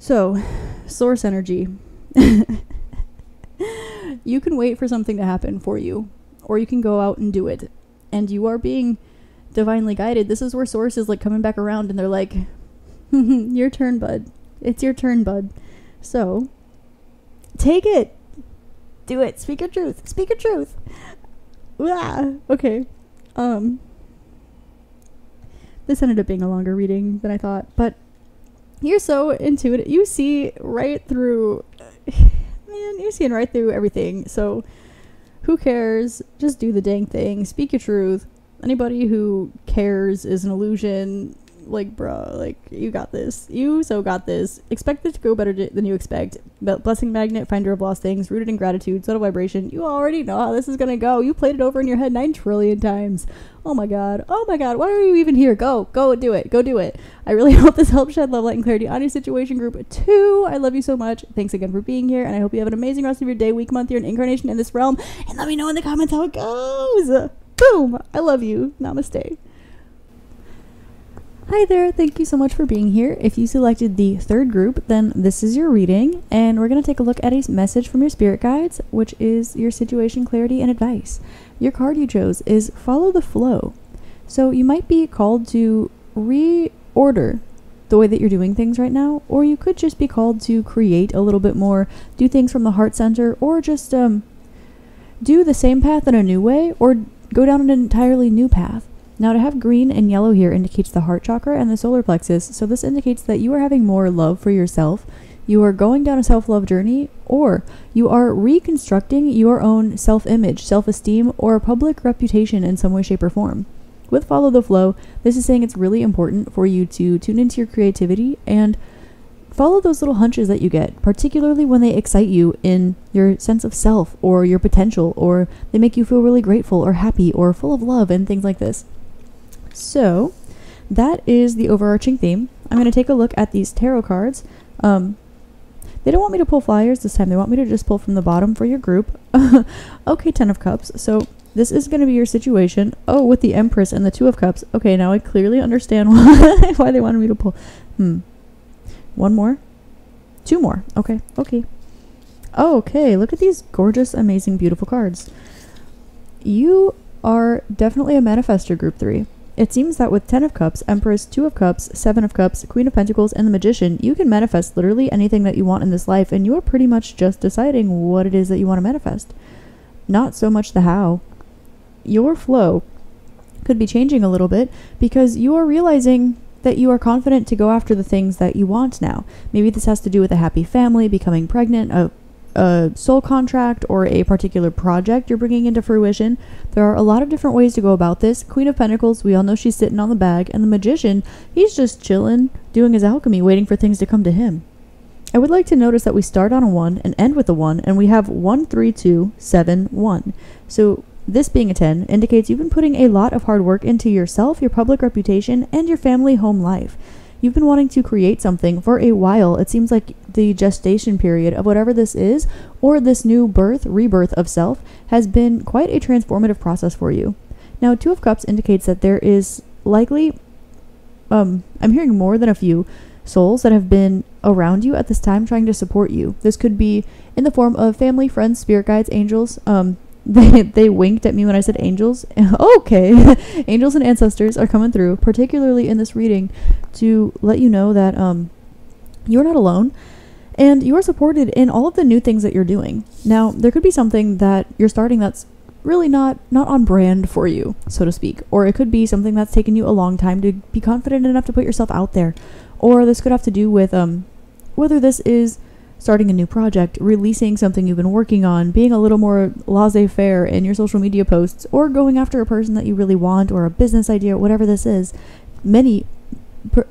So, source energy. You can wait for something to happen for you, or you can go out and do it. And you are being divinely guided. This is where source is like coming back around, and they're like, your turn, bud. It's your turn, bud. So, take it. Do it. Speak your truth. Speak your truth. Okay. This ended up being a longer reading than I thought, but you're so intuitive. You see right through, man, you're seeing right through everything. So who cares? Just do the dang thing. Speak your truth. Anybody who cares is an illusion. Like, bro, like, you got this. You so got this. Expect it to go better than you expect. Blessing Magnet, Finder of Lost Things, Rooted in Gratitude, Subtle Vibration. You already know how this is gonna go. You played it over in your head 9 trillion times. Oh my god. Oh my god. Why are you even here? Go do it. Go do it. I really hope this helps shed love, light, and clarity on your situation. Group 2. I love you so much. Thanks again for being here, and I hope you have an amazing rest of your day, week, month, year, and incarnation in this realm. And let me know in the comments how it goes. Boom. I love you. Namaste. Hi there, thank you so much for being here. If you selected the third group, then this is your reading, and we're going to take a look at a message from your spirit guides, which is your situation clarity and advice. Your card you chose is Follow the Flow. So you might be called to reorder the way that you're doing things right now, or you could just be called to create a little bit more, do things from the heart center, or just do the same path in a new way, or go down an entirely new path. Now, to have green and yellow here indicates the heart chakra and the solar plexus, so this indicates that you are having more love for yourself, you are going down a self-love journey, or you are reconstructing your own self-image, self-esteem, or public reputation in some way, shape, or form. With Follow the Flow, this is saying it's really important for you to tune into your creativity and follow those little hunches that you get, particularly when they excite you in your sense of self or your potential, or they make you feel really grateful or happy or full of love and things like this. So that is the overarching theme. I'm going to take a look at these tarot cards. They don't want me to pull flyers this time. They want me to just pull from the bottom for your group. Okay, 10 of Cups. So this is going to be your situation. Oh, with the Empress and the 2 of Cups. Okay, now I clearly understand why they wanted me to pull. One more? 2 more. Okay. Oh, okay, look at these gorgeous, amazing, beautiful cards. You are definitely a manifestor, group 3. It seems that with 10 of Cups, Empress, 2 of Cups, 7 of Cups, Queen of Pentacles, and the Magician, you can manifest literally anything that you want in this life, and you are pretty much just deciding what it is that you want to manifest. Not so much the how. Your flow could be changing a little bit because you are realizing that you are confident to go after the things that you want now. Maybe this has to do with a happy family, becoming pregnant, a soul contract, or a particular project you're bringing into fruition. There are a lot of different ways to go about this. Queen of Pentacles, we all know she's sitting on the bag, and the Magician, he's just chilling, doing his alchemy, waiting for things to come to him. I would like to notice that we start on a 1 and end with a 1, and we have 1, 3, 2, 7, 1. So this being a 10 indicates you've been putting a lot of hard work into yourself, your public reputation, and your family home life. You've been wanting to create something for a while. It seems like the gestation period of whatever this is, or this new rebirth of self, has been quite a transformative process for you. Now, 2 of Cups indicates that there is likely, I'm hearing more than a few souls that have been around you at this time trying to support you. This could be in the form of family, friends, spirit guides, angels. They winked at me when I said angels. Okay. Angels and ancestors are coming through, particularly in this reading, to let you know that you're not alone and you are supported in all of the new things that you're doing. Now, there could be something that you're starting that's really not on brand for you, so to speak, or it could be something that's taken you a long time to be confident enough to put yourself out there, or this could have to do with whether this is starting a new project, releasing something you've been working on, being a little more laissez-faire in your social media posts, or going after a person that you really want, or a business idea, whatever this is.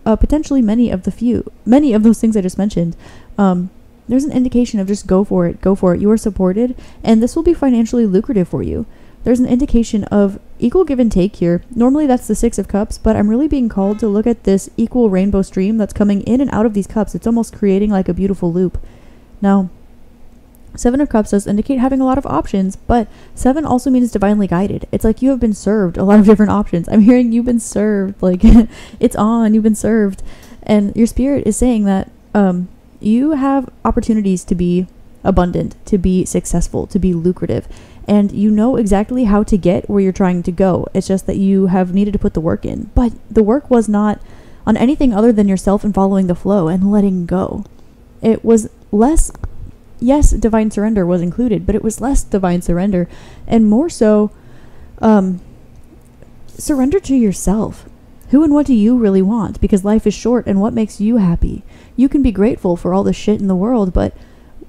Potentially many of those things I just mentioned. There's an indication of just go for it. You are supported, and this will be financially lucrative for you. There's an indication of equal give and take here. Normally that's the 6 of Cups, but I'm really being called to look at this equal rainbow stream that's coming in and out of these cups. It's almost creating like a beautiful loop. Now, 7 of Cups does indicate having a lot of options, but 7 also means divinely guided. It's like you have been served a lot of different options. I'm hearing you've been served, like it's on, you've been served. And your spirit is saying that you have opportunities to be abundant, to be successful, to be lucrative. And you know exactly how to get where you're trying to go. It's just that you have needed to put the work in. But the work was not on anything other than yourself and following the flow and letting go. It was less, yes, divine surrender was included, but it was less divine surrender and more so surrender to yourself. Who and what do you really want? Because life is short, and what makes you happy? You can be grateful for all the shit in the world, but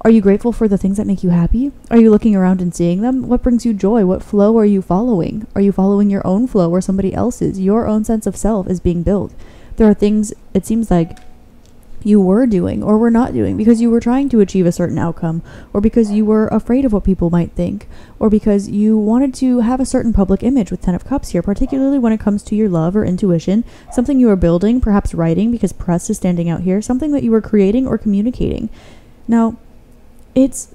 are you grateful for the things that make you happy? Are you looking around and seeing them? What brings you joy? What flow are you following? Are you following your own flow or somebody else's? Your own sense of self is being built. There are things, it seems like, you were doing or were not doing because you were trying to achieve a certain outcome, or because you were afraid of what people might think, or because you wanted to have a certain public image with 10 of Cups here, particularly when it comes to your love or intuition, something you are building, perhaps writing because press is standing out here, something that you were creating or communicating. Now, it's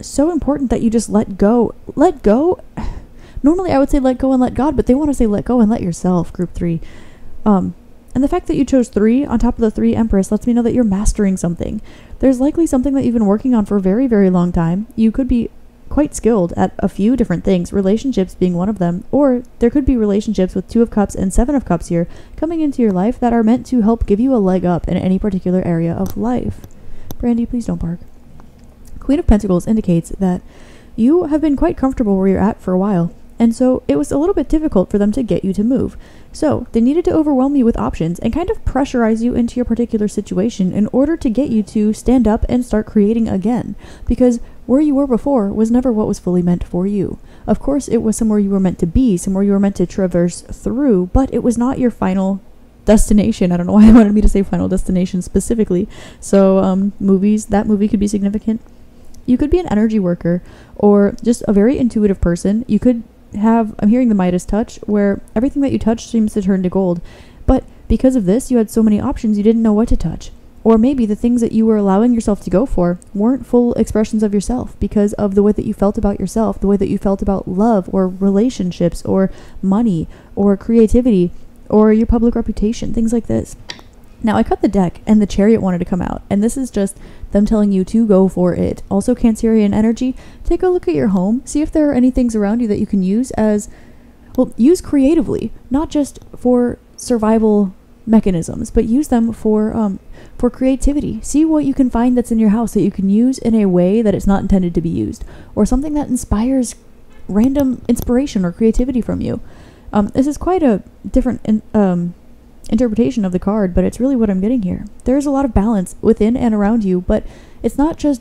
so important that you just let go. Let go. Normally I would say let go and let God, but they want to say let go and let yourself, group 3. And the fact that you chose 3 on top of the 3 Empress lets me know that you're mastering something. There's likely something that you've been working on for a very, very long time. You could be quite skilled at a few different things, relationships being one of them, or there could be relationships with 2 of Cups and 7 of Cups here coming into your life that are meant to help give you a leg up in any particular area of life. Brandy, please don't bark. Queen of Pentacles indicates that you have been quite comfortable where you're at for a while, and so it was a little bit difficult for them to get you to move. So they needed to overwhelm you with options and kind of pressurize you into your particular situation in order to get you to stand up and start creating again, because where you were before was never what was fully meant for you. Of course, it was somewhere you were meant to be, somewhere you were meant to traverse through, but it was not your final destination. I don't know why I wanted me to say final destination specifically. So movies, that movie could be significant. You could be an energy worker or just a very intuitive person. You could have, I'm hearing the Midas touch, where everything that you touch seems to turn to gold. But because of this, you had so many options, you didn't know what to touch. Or maybe the things that you were allowing yourself to go for weren't full expressions of yourself because of the way that you felt about yourself, the way that you felt about love or relationships or money or creativity or your public reputation, things like this. Now, I cut the deck and the Chariot wanted to come out, and this is just them telling you to go for it. Also, Cancerian energy, take a look at your home, see if there are any things around you that you can use as, well, use creatively, not just for survival mechanisms, but use them for creativity. See what you can find that's in your house that you can use in a way that it's not intended to be used, or something that inspires random inspiration or creativity from you. This is quite a different interpretation of the card, but it's really what I'm getting here. There's a lot of balance within and around you, but it's not just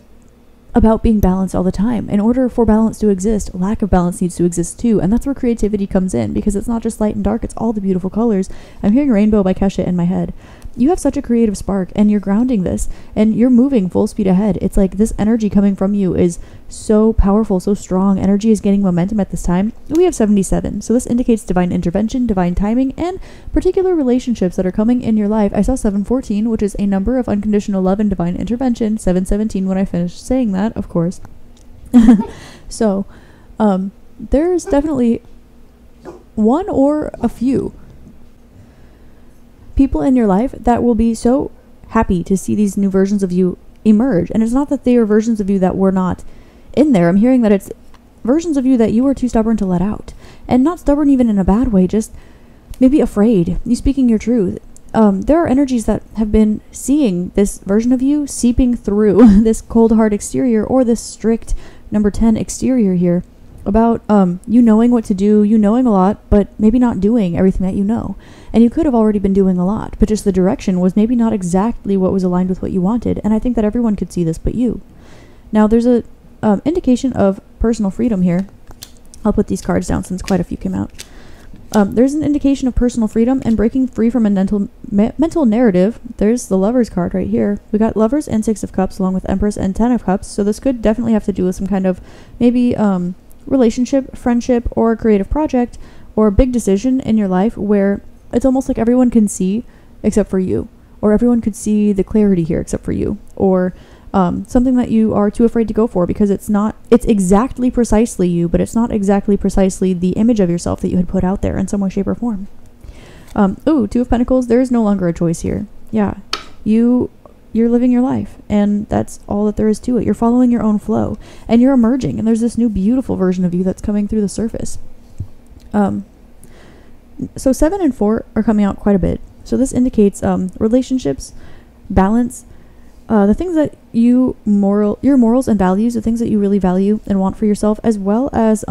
about being balanced all the time. In order for balance to exist, lack of balance needs to exist too, and that's where creativity comes in, because it's not just light and dark, it's all the beautiful colors. I'm hearing Rainbow by Kesha in my head. You have such a creative spark, and you're grounding this, and you're moving full speed ahead. It's like this energy coming from you is so powerful, so strong. Energy is gaining momentum at this time. We have 77, so this indicates divine intervention, divine timing, and particular relationships that are coming in your life. I saw 714, which is a number of unconditional love and divine intervention. 717 when I finished saying that, of course. So, there's definitely one or a few people in your life that will be so happy to see these new versions of you emerge. And it's not that they are versions of you that were not in there. I'm hearing that it's versions of you that you were too stubborn to let out. And not stubborn even in a bad way, just maybe afraid. You speaking your truth. There are energies that have been seeing this version of you seeping through this cold hard exterior or this strict number 10 exterior here, about you knowing what to do, you knowing a lot, but maybe not doing everything that you know. And you could have already been doing a lot, but just the direction was maybe not exactly what was aligned with what you wanted. And I think that everyone could see this but you. Now, there's a indication of personal freedom here. I'll put these cards down since quite a few came out. There's an indication of personal freedom and breaking free from a mental narrative. There's the Lovers card right here. We got Lovers and 6 of Cups along with Empress and 10 of Cups. So this could definitely have to do with some kind of maybe relationship, friendship, or a creative project, or a big decision in your life where it's almost like everyone can see except for you, or everyone could see the clarity here except for you, or something that you are too afraid to go for because it's exactly precisely you, but it's not exactly precisely the image of yourself that you had put out there in some way, shape, or form. Ooh, 2 of Pentacles, there is no longer a choice here. Yeah, you're living your life, and that's all that there is to it. You're following your own flow, and you're emerging, and there's this new beautiful version of you that's coming through the surface. So 7 and 4 are coming out quite a bit. So this indicates relationships, balance, the things that your morals and values, the things that you really value and want for yourself, as well as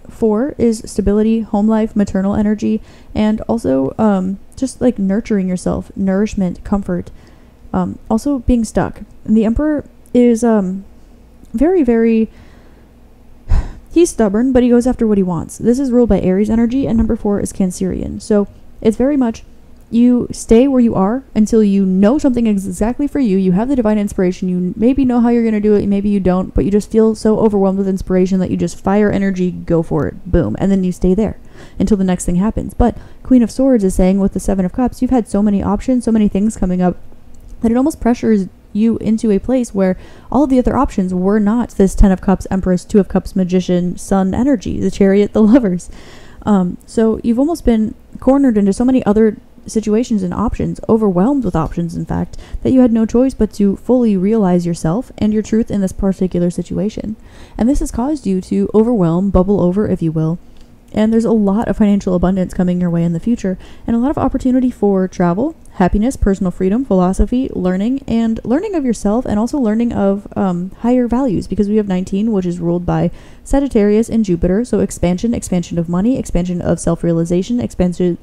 4 is stability, home life, maternal energy, and also just like nurturing yourself, nourishment, comfort. Also being stuck. And the Emperor is very, very, he's stubborn, but he goes after what he wants. This is ruled by Aries energy, and number 4 is Cancerian. So it's very much you stay where you are until you know something is exactly for you. You have the divine inspiration. You maybe know how you're going to do it, maybe you don't, but you just feel so overwhelmed with inspiration that you just fire energy, go for it, boom, and then you stay there until the next thing happens. But Queen of Swords is saying with the 7 of Cups, you've had so many options, so many things coming up, that it almost pressures you into a place where all of the other options were not this 10 of Cups, Empress, 2 of Cups, Magician, Sun energy, the Chariot, the Lovers. So you've almost been cornered into so many other situations and options, overwhelmed with options, in fact, that you had no choice but to fully realize yourself and your truth in this particular situation. And this has caused you to overwhelm, bubble over, if you will. And there's a lot of financial abundance coming your way in the future, and a lot of opportunity for travel, happiness, personal freedom, philosophy, learning of yourself, and also learning of higher values, because we have 19, which is ruled by Sagittarius and Jupiter. So expansion of money, expansion of self-realization, expansion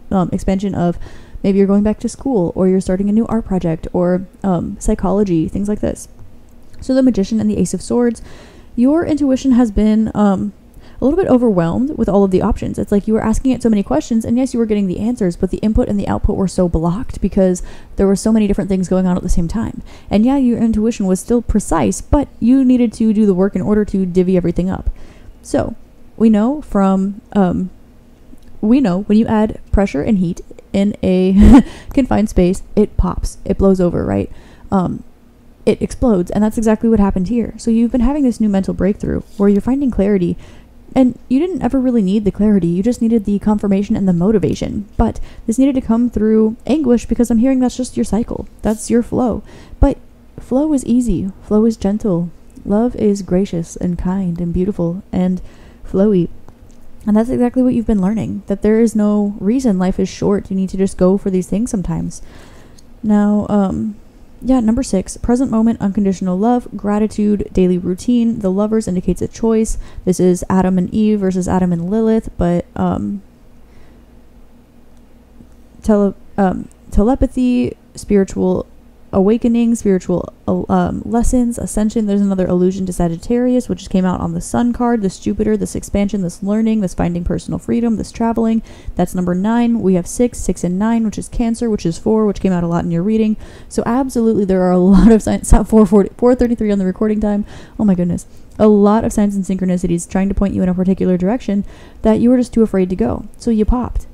of maybe you're going back to school, or you're starting a new art project, or psychology, things like this. So the Magician and the Ace of Swords, your intuition has been a little bit overwhelmed with all of the options. It's like you were asking it so many questions, and yes, you were getting the answers, but the input and the output were so blocked because there were so many different things going on at the same time. And yeah, your intuition was still precise, but you needed to do the work in order to divvy everything up. So we know when you add pressure and heat in a confined space, it pops, it blows over, right? It explodes, and that's exactly what happened here. So you've been having this new mental breakthrough where you're finding clarity. And you didn't ever really need the clarity, you just needed the confirmation and the motivation. But this needed to come through anguish, because I'm hearing that's just your cycle. That's your flow. But flow is easy. Flow is gentle. Love is gracious and kind and beautiful and flowy. And that's exactly what you've been learning. That there is no reason life is short. You need to just go for these things sometimes. Now, number 6, present moment, unconditional love, gratitude, daily routine. The Lovers indicates a choice. This is Adam and Eve versus Adam and Lilith, but telepathy, spiritual awakening, spiritual lessons, ascension. There's another allusion to Sagittarius, which came out on the Sun card, this Jupiter, this expansion, this learning, this finding personal freedom, this traveling. That's number 9. We have 6 and 9, which is Cancer, which is 4, which came out a lot in your reading. So absolutely, there are a lot of signs. 4:33 on the recording time. Oh my goodness. A lot of signs and synchronicities trying to point you in a particular direction that you were just too afraid to go. So you popped.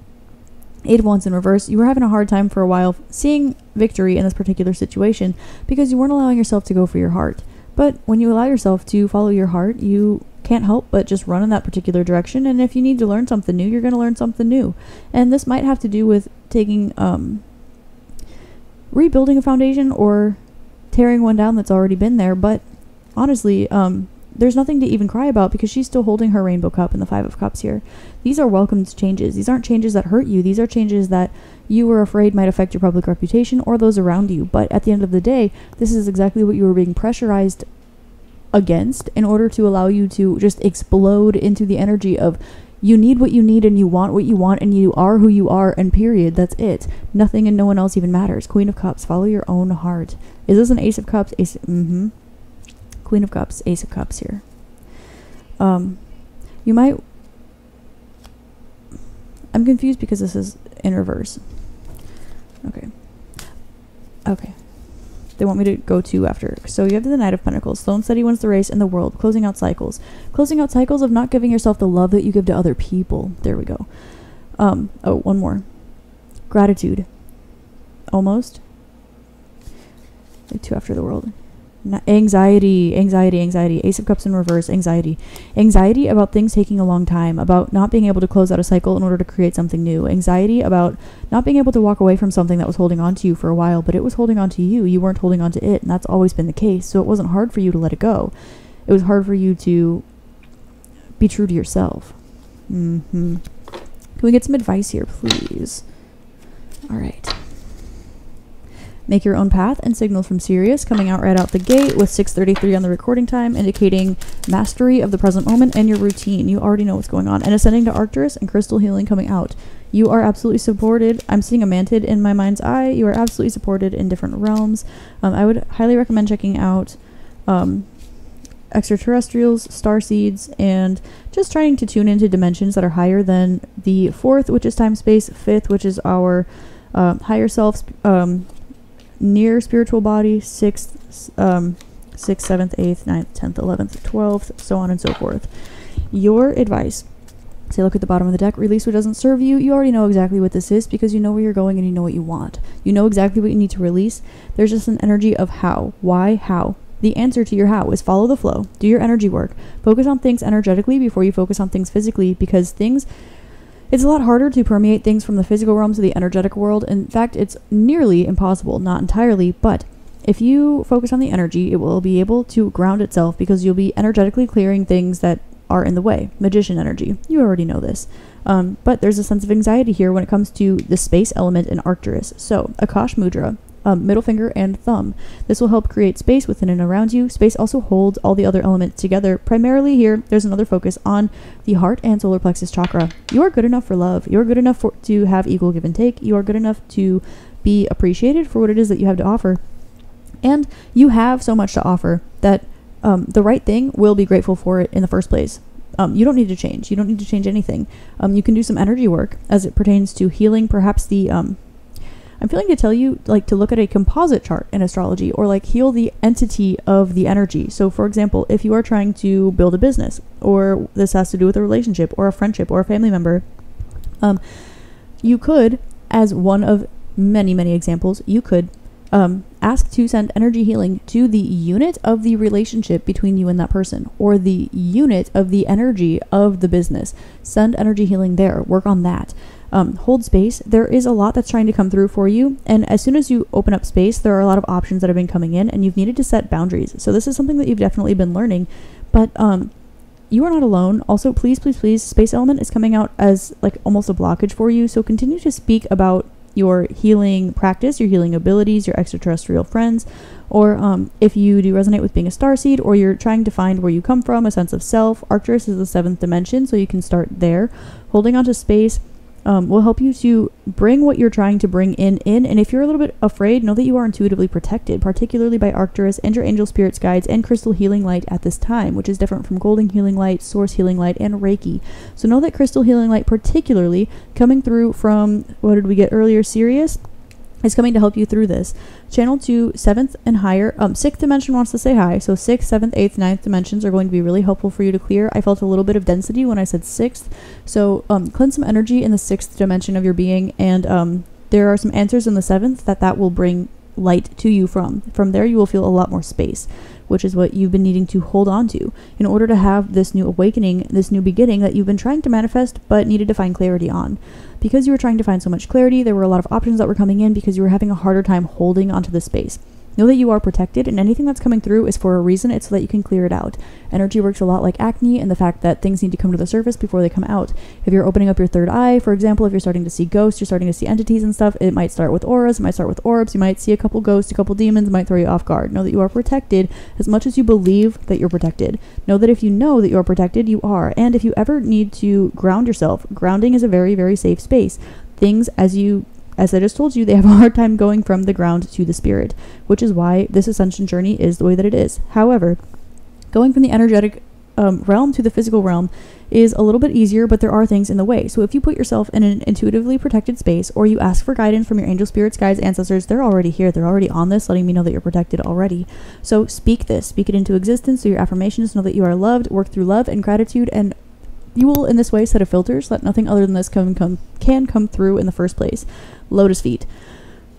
8 of Wands in reverse. You were having a hard time for a while seeing victory in this particular situation because you weren't allowing yourself to go for your heart. But when you allow yourself to follow your heart, you can't help but just run in that particular direction. And if you need to learn something new, you're going to learn something new. And this might have to do with taking, rebuilding a foundation or tearing one down that's already been there. But honestly, there's nothing to even cry about because she's still holding her rainbow cup in the 5 of Cups here. These are welcomed changes. These aren't changes that hurt you. These are changes that you were afraid might affect your public reputation or those around you. But at the end of the day, this is exactly what you were being pressurized against in order to allow you to just explode into the energy of you need what you need and you want what you want and you are who you are and period. That's it. Nothing and no one else even matters. Queen of Cups. Follow your own heart. Is this an Ace of Cups? Queen of Cups, Ace of Cups here. You might... I'm confused because this is in reverse. Okay. They want me to go 2 after. So you have the Knight of Pentacles. Slow and steady wins the race in the world. Closing out cycles. Closing out cycles of not giving yourself the love that you give to other people. There we go. One more. Gratitude. Almost. 2 after the world. Anxiety. Ace of Cups in reverse. Anxiety about things taking a long time, about not being able to close out a cycle in order to create something new. Anxiety about not being able to walk away from something that was holding on to you for a while, but it was holding on to you. You weren't holding on to it, and that's always been the case. So it wasn't hard for you to let it go. It was hard for you to be true to yourself. Can we get some advice here, please? All right. Make your own path and signals from Sirius coming out right out the gate with 6:33 on the recording time, indicating mastery of the present moment and your routine. You already know what's going on. And ascending to Arcturus and crystal healing coming out. You are absolutely supported. I'm seeing a mantid in my mind's eye. You are absolutely supported in different realms. I would highly recommend checking out extraterrestrials, starseeds, and just trying to tune into dimensions that are higher than the 4th, which is time space, 5th, which is our higher self, near spiritual body, 6th, 7th, 8th, 9th, 10th, 11th, 12th, so on and so forth. Your advice. Say, look at the bottom of the deck. Release what doesn't serve you. You already know exactly what this is because you know where you're going and you know what you want. You know exactly what you need to release. There's just an energy of how. Why? How? The answer to your how is follow the flow. Do your energy work. Focus on things energetically before you focus on things physically because things It's a lot harder to permeate things from the physical realm to the energetic world. In fact, it's nearly impossible, not entirely, but if you focus on the energy, it will be able to ground itself because you'll be energetically clearing things that are in the way. Magician energy. You already know this. But there's a sense of anxiety here when it comes to the space element in Arcturus. So, Akash Mudra, middle finger and thumb. This will help create space within and around you. Space also holds all the other elements together. Primarily here, there's another focus on the heart and solar plexus chakra. You are good enough for love. You are good enough to have equal give and take. You are good enough to be appreciated for what it is that you have to offer. And you have so much to offer that the right thing will be grateful for it in the first place. You don't need to change. You don't need to change anything. You can do some energy work as it pertains to healing. Perhaps I'm feeling to tell you, like, to look at a composite chart in astrology, or like heal the entity of the energy. So, for example, if you are trying to build a business, or this has to do with a relationship, or a friendship, or a family member, you could, as one of many, many examples, you could ask to send energy healing to the unit of the relationship between you and that person, or the unit of the energy of the business. Send energy healing there. Work on that. Hold space. There is a lot that's trying to come through for you, and as soon as you open up space, there are a lot of options that have been coming in, and you've needed to set boundaries. So this is something that you've definitely been learning, but you are not alone. Also, please, please, please, space element is coming out as like almost a blockage for you, so continue to speak about your healing practice, your healing abilities, your extraterrestrial friends, or if you do resonate with being a starseed, or you're trying to find where you come from, a sense of self. Arcturus is the 7th dimension, so you can start there. Holding onto space will help you to bring what you're trying to bring in. And if you're a little bit afraid, know that you are intuitively protected, particularly by Arcturus and your angel spirits, guides, and crystal healing light at this time, which is different from golden healing light, source healing light, and Reiki. So know that crystal healing light, particularly coming through from, what did we get earlier, Sirius, is coming to help you through this. Channel to 7th and higher. 6th dimension wants to say hi. So 6th, 7th, 8th, 9th dimensions are going to be really helpful for you to clear. I felt a little bit of density when I said 6th. So cleanse some energy in the 6th dimension of your being. And there are some answers in the 7th that will bring light to you from. From there, you will feel a lot more space, which is what you've been needing to hold on to in order to have this new awakening, this new beginning that you've been trying to manifest but needed to find clarity on. Because you were trying to find so much clarity, there were a lot of options that were coming in because you were having a harder time holding onto the space. Know that you are protected, and anything that's coming through is for a reason. It's so that you can clear it out. Energy works a lot like acne, and the fact that things need to come to the surface before they come out. If you're opening up your third eye, for example, if you're starting to see ghosts, you're starting to see entities and stuff, it might start with auras, it might start with orbs, you might see a couple ghosts, a couple demons, it might throw you off guard. Know that you are protected as much as you believe that you're protected. Know that if you know that you're protected, you are. And if you ever need to ground yourself, grounding is a very, very safe space. Things, as I just told you, they have a hard time going from the ground to the spirit, which is why this ascension journey is the way that it is. However, going from the energetic realm to the physical realm is a little bit easier, but there are things in the way. So if you put yourself in an intuitively protected space, or you ask for guidance from your angel spirits, guides, ancestors, they're already here. They're already on this, letting me know that you're protected already. So speak this. Speak it into existence through your affirmations. Know that you are loved. Work through love and gratitude, and you will, in this way, set a filter so that nothing other than this can come through in the first place. Lotus feet.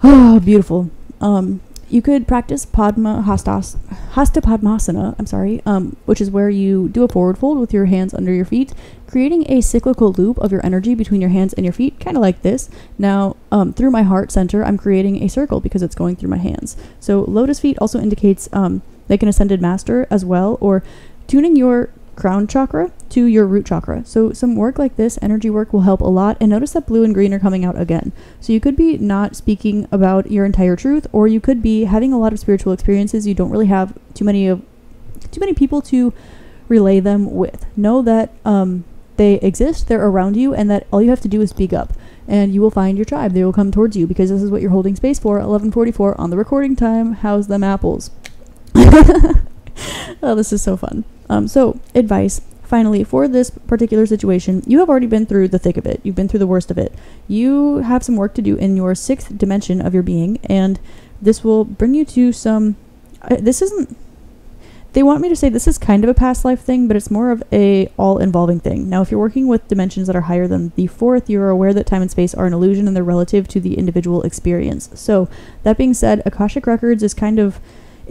Oh, beautiful. You could practice Hasta Padmasana, which is where you do a forward fold with your hands under your feet, creating a cyclical loop of your energy between your hands and your feet, kind of like this. Now, through my heart center, I'm creating a circle because it's going through my hands. So lotus feet also indicates like an ascended master as well, or tuning your crown chakra to your root chakra. So some work like this, energy work, will help a lot. And notice that blue and green are coming out again. So you could be not speaking about your entire truth, or you could be having a lot of spiritual experiences. You don't really have too many people to relay them with. Know that they exist, they're around you, and that all you have to do is speak up, and you will find your tribe. They will come towards you because this is what you're holding space for. 11:44 on the recording time. How's them apples? Oh, this is so fun. So advice, finally, for this particular situation, you have already been through the thick of it. You've been through the worst of it. You have some work to do in your 6th dimension of your being, and this will bring you to some, they want me to say this is kind of a past life thing, but it's more of a all-involving thing. Now, if you're working with dimensions that are higher than the 4th, you're aware that time and space are an illusion and they're relative to the individual experience. So, that being said, Akashic Records is kind of,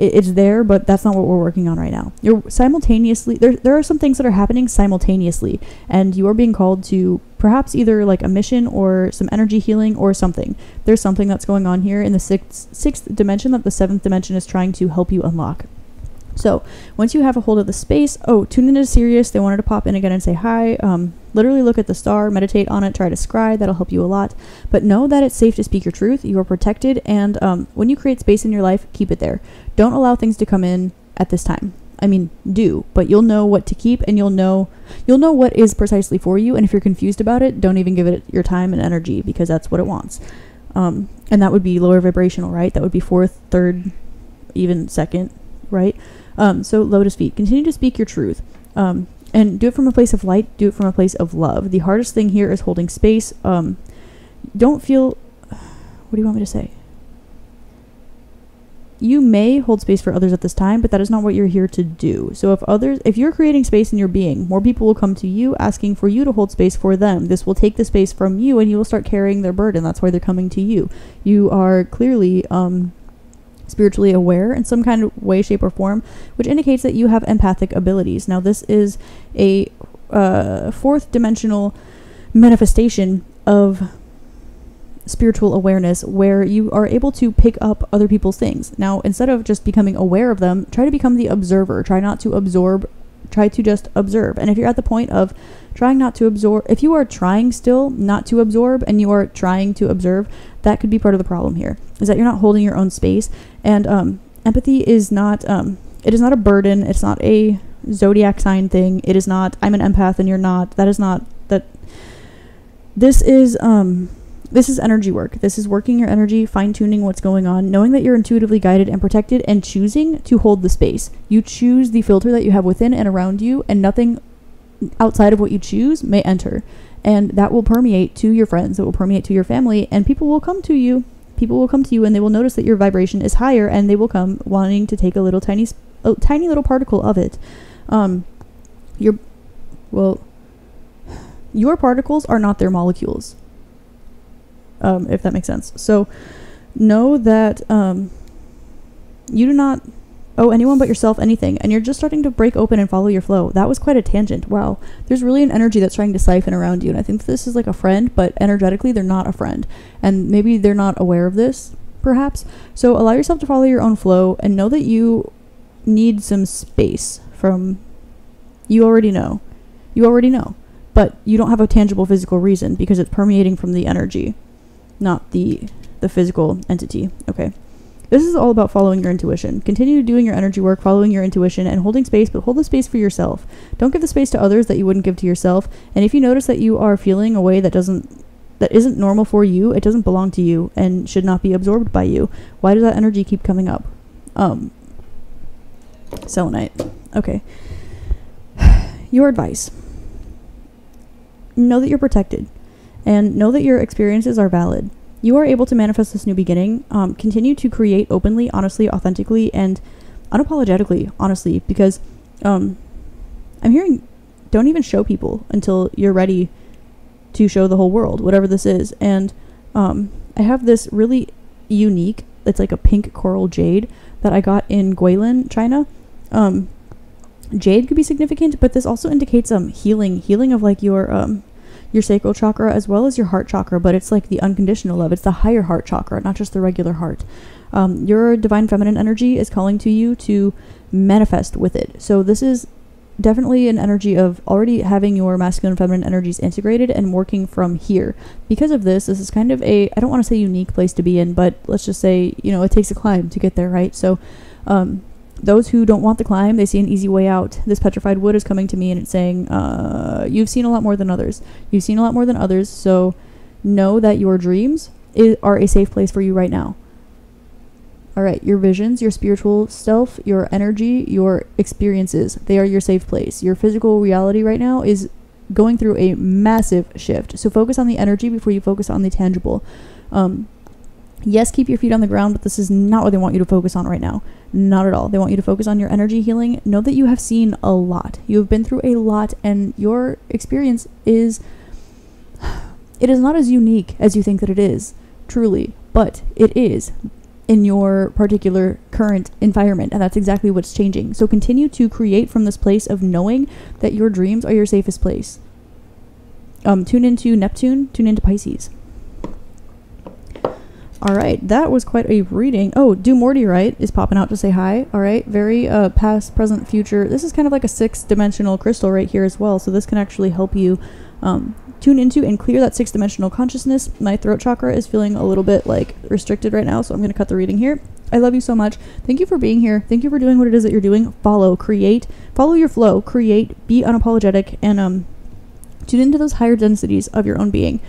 it's there, but that's not what we're working on right now. You're simultaneously, there are some things that are happening simultaneously, and you are being called to perhaps either like a mission or some energy healing or something. There's something that's going on here in the sixth dimension that the seventh dimension is trying to help you unlock. So once you have a hold of the space, tune into Sirius. They wanted to pop in again and say hi. Literally look at the star, meditate on it, try to scry. That'll help you a lot. But know that it's safe to speak your truth. You are protected. And when you create space in your life, keep it there. Don't allow things to come in at this time. I mean, do, but you'll know what to keep, and you'll know what is precisely for you. And if you're confused about it, don't even give it your time and energy, because that's what it wants. And that would be lower vibrational, right? That would be fourth, third, even second, right? So lotus feet, continue to speak your truth, and do it from a place of light. Do it from a place of love. The hardest thing here is holding space. Don't feel, what do you want me to say? You may hold space for others at this time, but that is not what you're here to do. So if you're creating space in your being, more people will come to you asking for you to hold space for them. This will take the space from you, and you will start carrying their burden. That's why they're coming to you. You are clearly, spiritually aware in some kind of way, shape, or form, which indicates that you have empathic abilities. Now, this is a fourth dimensional manifestation of spiritual awareness, where you are able to pick up other people's things. Now, instead of just becoming aware of them, try to become the observer. Try not to absorb. Try to just observe. And if you're at the point of trying not to absorb, if you are trying still not to absorb and you are trying to observe, that could be part of the problem here, is that you're not holding your own space. And empathy is not, it is not a burden. It's not a zodiac sign thing. It is not, I'm an empath and you're not. That is not, that, this is energy work. This is working your energy, fine-tuning what's going on, knowing that you're intuitively guided and protected, and choosing to hold the space. You choose the filter that you have within and around you, and nothing outside of what you choose may enter. And that will permeate to your friends, it will permeate to your family, and people will come to you. People will come to you, and they will notice that your vibration is higher, and they will come wanting to take a tiny little particle of it. Your particles are not their molecules. If that makes sense. So know that you do not owe anyone but yourself anything, and you're just starting to break open and follow your flow. That was quite a tangent. Wow. There's really an energy that's trying to siphon around you, and I think this is like a friend, but energetically they're not a friend, and maybe they're not aware of this, perhaps. So allow yourself to follow your own flow, and know that you need some space from, you already know, but you don't have a tangible physical reason, because it's permeating from the energy, not the physical entity. Okay. This is all about following your intuition. Continue doing your energy work, following your intuition, and holding space, but hold the space for yourself. Don't give the space to others that you wouldn't give to yourself. And if you notice that you are feeling a way that isn't normal for you, it doesn't belong to you and should not be absorbed by you. Why does that energy keep coming up? Selenite. Okay. Your advice. Know that you're protected, and know that your experiences are valid. You are able to manifest this new beginning. Continue to create openly, honestly, authentically, and unapologetically, honestly, because I'm hearing, don't even show people until you're ready to show the whole world, whatever this is. And I have this really unique, it's like a pink coral jade that I got in Guilin, China. Jade could be significant, but this also indicates healing of like your sacral chakra as well as your heart chakra, but it's like the unconditional love. It's the higher heart chakra, not just the regular heart. Your divine feminine energy is calling to you to manifest with it. So this is definitely an energy of already having your masculine and feminine energies integrated and working from here. Because of this is kind of I don't want to say unique place to be in, but let's just say, it takes a climb to get there, right? So those who don't want the climb, they see an easy way out. This petrified wood is coming to me, and it's saying, you've seen a lot more than others. You've seen a lot more than others, so know that your dreams are a safe place for you right now. All right, your visions, your spiritual self, your energy, your experiences, they are your safe place. Your physical reality right now is going through a massive shift. So focus on the energy before you focus on the tangible. Yes, keep your feet on the ground, but this is not what they want you to focus on right now. Not at all. They want you to focus on your energy healing. Know that you have seen a lot. You have been through a lot, and your experience is not as unique as you think that it is, truly, but it is. in your particular current environment, and that's exactly what's changing. So continue to create from this place of knowing that your dreams are your safest place. Tune into Neptune, tune into Pisces. All right, that was quite a reading. Oh, Do Morty Right is popping out to say hi. All right, very past, present, future. This is kind of like a 6-dimensional crystal right here as well, so this can actually help you tune into and clear that 6-dimensional consciousness. My throat chakra is feeling a little bit like restricted right now, so I'm going to cut the reading here. I love you so much. Thank you for being here. Thank you for doing what it is that you're doing. Follow, create, follow your flow, create, be unapologetic, and tune into those higher densities of your own being.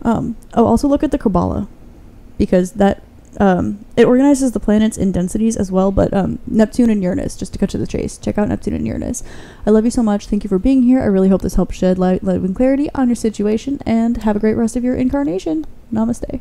Also look at the Kabbalah, because that it organizes the planets in densities as well, but Neptune and Uranus, just to cut to the chase. Check out Neptune and Uranus. I love you so much. Thank you for being here. I really hope this helps shed light and clarity on your situation, and have a great rest of your incarnation. Namaste.